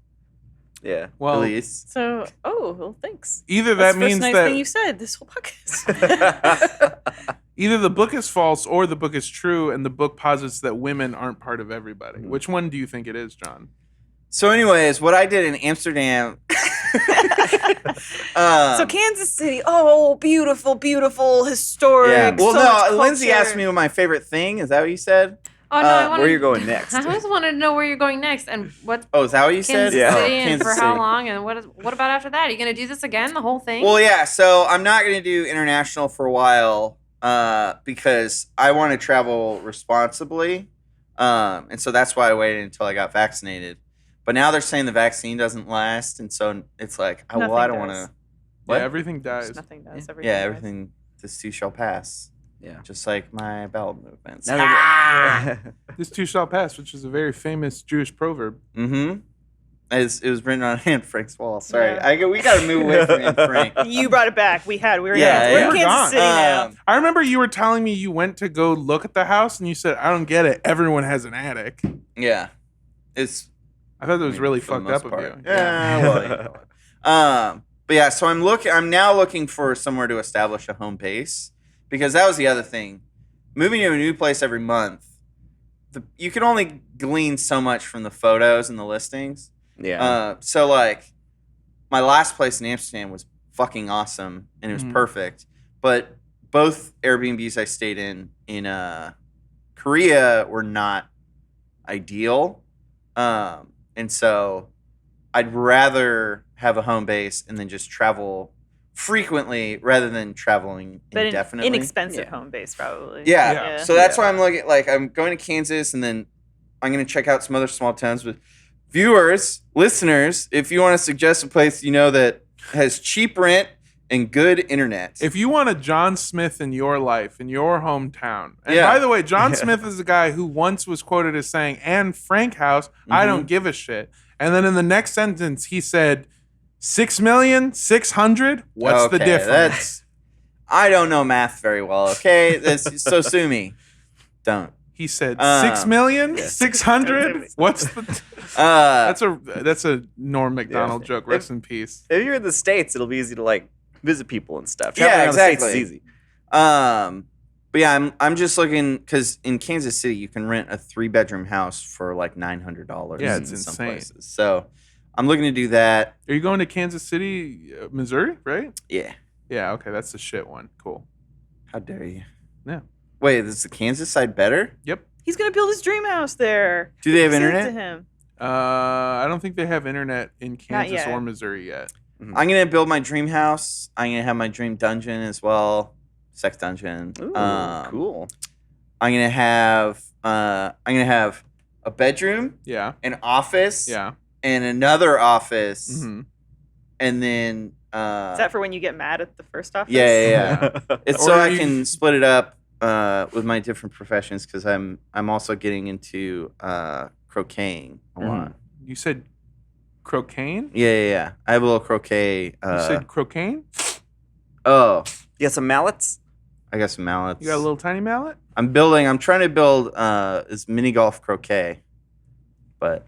Yeah. Well, At least. So, well, thanks. either That's that the first means nice that thing you said this whole podcast. either the book is false or the book is true, and the book posits that women aren't part of everybody. Which one do you think it is, John? So, anyways, what I did in Amsterdam. So Kansas City, oh, beautiful, beautiful, historic. Yeah. Well, so much no, Lindsay culture. asked me what my favorite thing. Is that what you said? Oh no, I wanted, Where you're going next? I just wanted to know where you're going next and what Oh, is that what you said? Kansas Yeah. City Oh, and Kansas for how City. long and what about after that? Are you gonna do this again, the whole thing? Well, yeah. So I'm not going to do international for a while because I want to travel responsibly, and so that's why I waited until I got vaccinated. But now they're saying the vaccine doesn't last, and so it's like, Nothing I don't does. want to. Yeah, What? everything dies. Nothing does. Everything Yeah, does. everything. This too shall pass. Yeah. just like my bowel movements. This too shall pass, which is a very famous Jewish proverb. Mm-hmm. It was written on Anne Frank's wall. Sorry, Yeah. we got to move away from Anne Frank. You brought it back. We were Yeah, we're yeah. in Kansas Gone. City now. I remember you were telling me you went to go look at the house, and you said, "I don't get it. Everyone has an attic." Yeah, it's I thought that was really for the fucked up most of part. you. Yeah, well, you know what. But yeah, so I'm now looking for somewhere to establish a home base, because that was the other thing. Moving to a new place every month, you can only glean so much from the photos and the listings. Yeah. So like, my last place in Amsterdam was fucking awesome and it was perfect. But both Airbnbs I stayed in Korea were not ideal. And so I'd rather have a home base and then just travel frequently rather than traveling But indefinitely. inexpensive home base, probably. Yeah. So that's why I'm looking, like, I'm going to Kansas and then I'm going to check out some other small towns. With viewers, listeners, if you want to suggest a place that has cheap rent and good internet. If you want a Jon Smith in your life, in your hometown, and Yeah. by the way, Jon Smith is a guy who once was quoted as saying, "Anne Frank house, I don't give a shit." And then in the next sentence, he said, 6,600,000? What's the Okay, difference? I don't know math very well, okay? So sue me. Don't. He said, Uh, 6,600,000? What's the... That's a Norm Macdonald joke. Rest in peace. If you're in the States, it'll be easy to like visit people and stuff. Yeah, Traveling around the States exactly. is easy. But yeah, I'm just looking, because in Kansas City you can rent a 3-bedroom house for like $900. Yeah, it's in some insane. places. So I'm looking to do that. Are you going to Kansas City, Missouri, right? Yeah. Yeah, okay, that's the shit one. Cool. How dare you? Yeah. Wait, is the Kansas side better? Yep. He's going to build his dream house there. Do they have Send it internet? to him. I don't think they have internet in Kansas yet. or Missouri yet. I'm gonna build my dream house. I'm gonna have my dream dungeon as well, sex dungeon. Ooh, cool. I'm gonna have a bedroom, Yeah. an office, Yeah. and another office, Mhm. and then Is that for when you get mad at the first office? yeah. It's so Or I you- can split it up with my different professions, because I'm also getting into croqueting a lot. You said croquet? Yeah. I have a little croquet. You said croquet? Oh, You got some mallets? I got some mallets. You got a little tiny mallet? I'm trying to build this mini golf croquet, but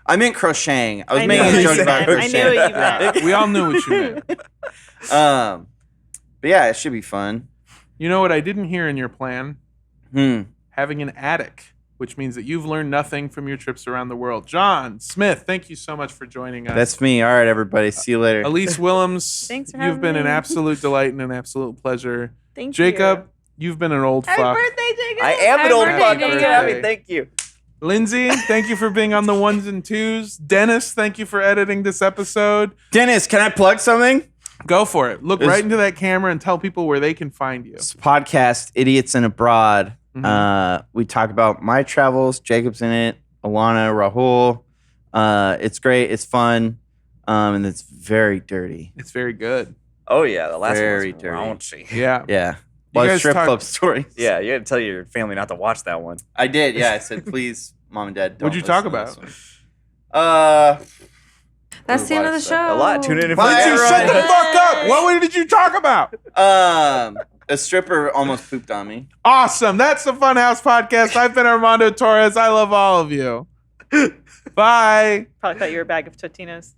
I meant crocheting. I was I making knew a what joke you about meant. I knew crocheting. what you meant. We all knew what you meant. But yeah, it should be fun. You know what I didn't hear in your plan? Having an attic, which means that you've learned nothing from your trips around the world. Jon Smith, thank you so much for joining us. That's me. All right, everybody. See you later. Elise Willems, Thanks for you've having been an me. absolute delight and an absolute pleasure. Thank Jacob, you. you've been an old Happy fuck. birthday, Jacob. I am an Happy old birthday, fuck. Jacob. Birthday. Thank you. Lindsay, thank you for being on the ones and twos. Dennis, thank you for editing this episode. Dennis, can I plug something? Go for it. Look right into that camera and tell people where they can find you. It's a podcast, Idiots in Abroad. We talk about my travels. Jacob's in it. Alana, Rahul. It's great. It's fun. And it's very dirty. It's very good. Oh yeah, the last Very one was dirty. raunchy. Yeah. Yeah. You Like guys strip talk- club stories. Yeah, you had to tell your family not to watch that one. I did. Yeah. I said, please, mom and dad, don't What'd you talk listen to about? this one. That's the end of the show. A lot. Tune in if Bye, Lindsay, shut the everybody. fuck up. What did you talk about? A stripper almost pooped on me. Awesome. That's the Funhaus Podcast. I've been Armando Torres. I love all of you. Bye. Probably thought you were a bag of Totinos.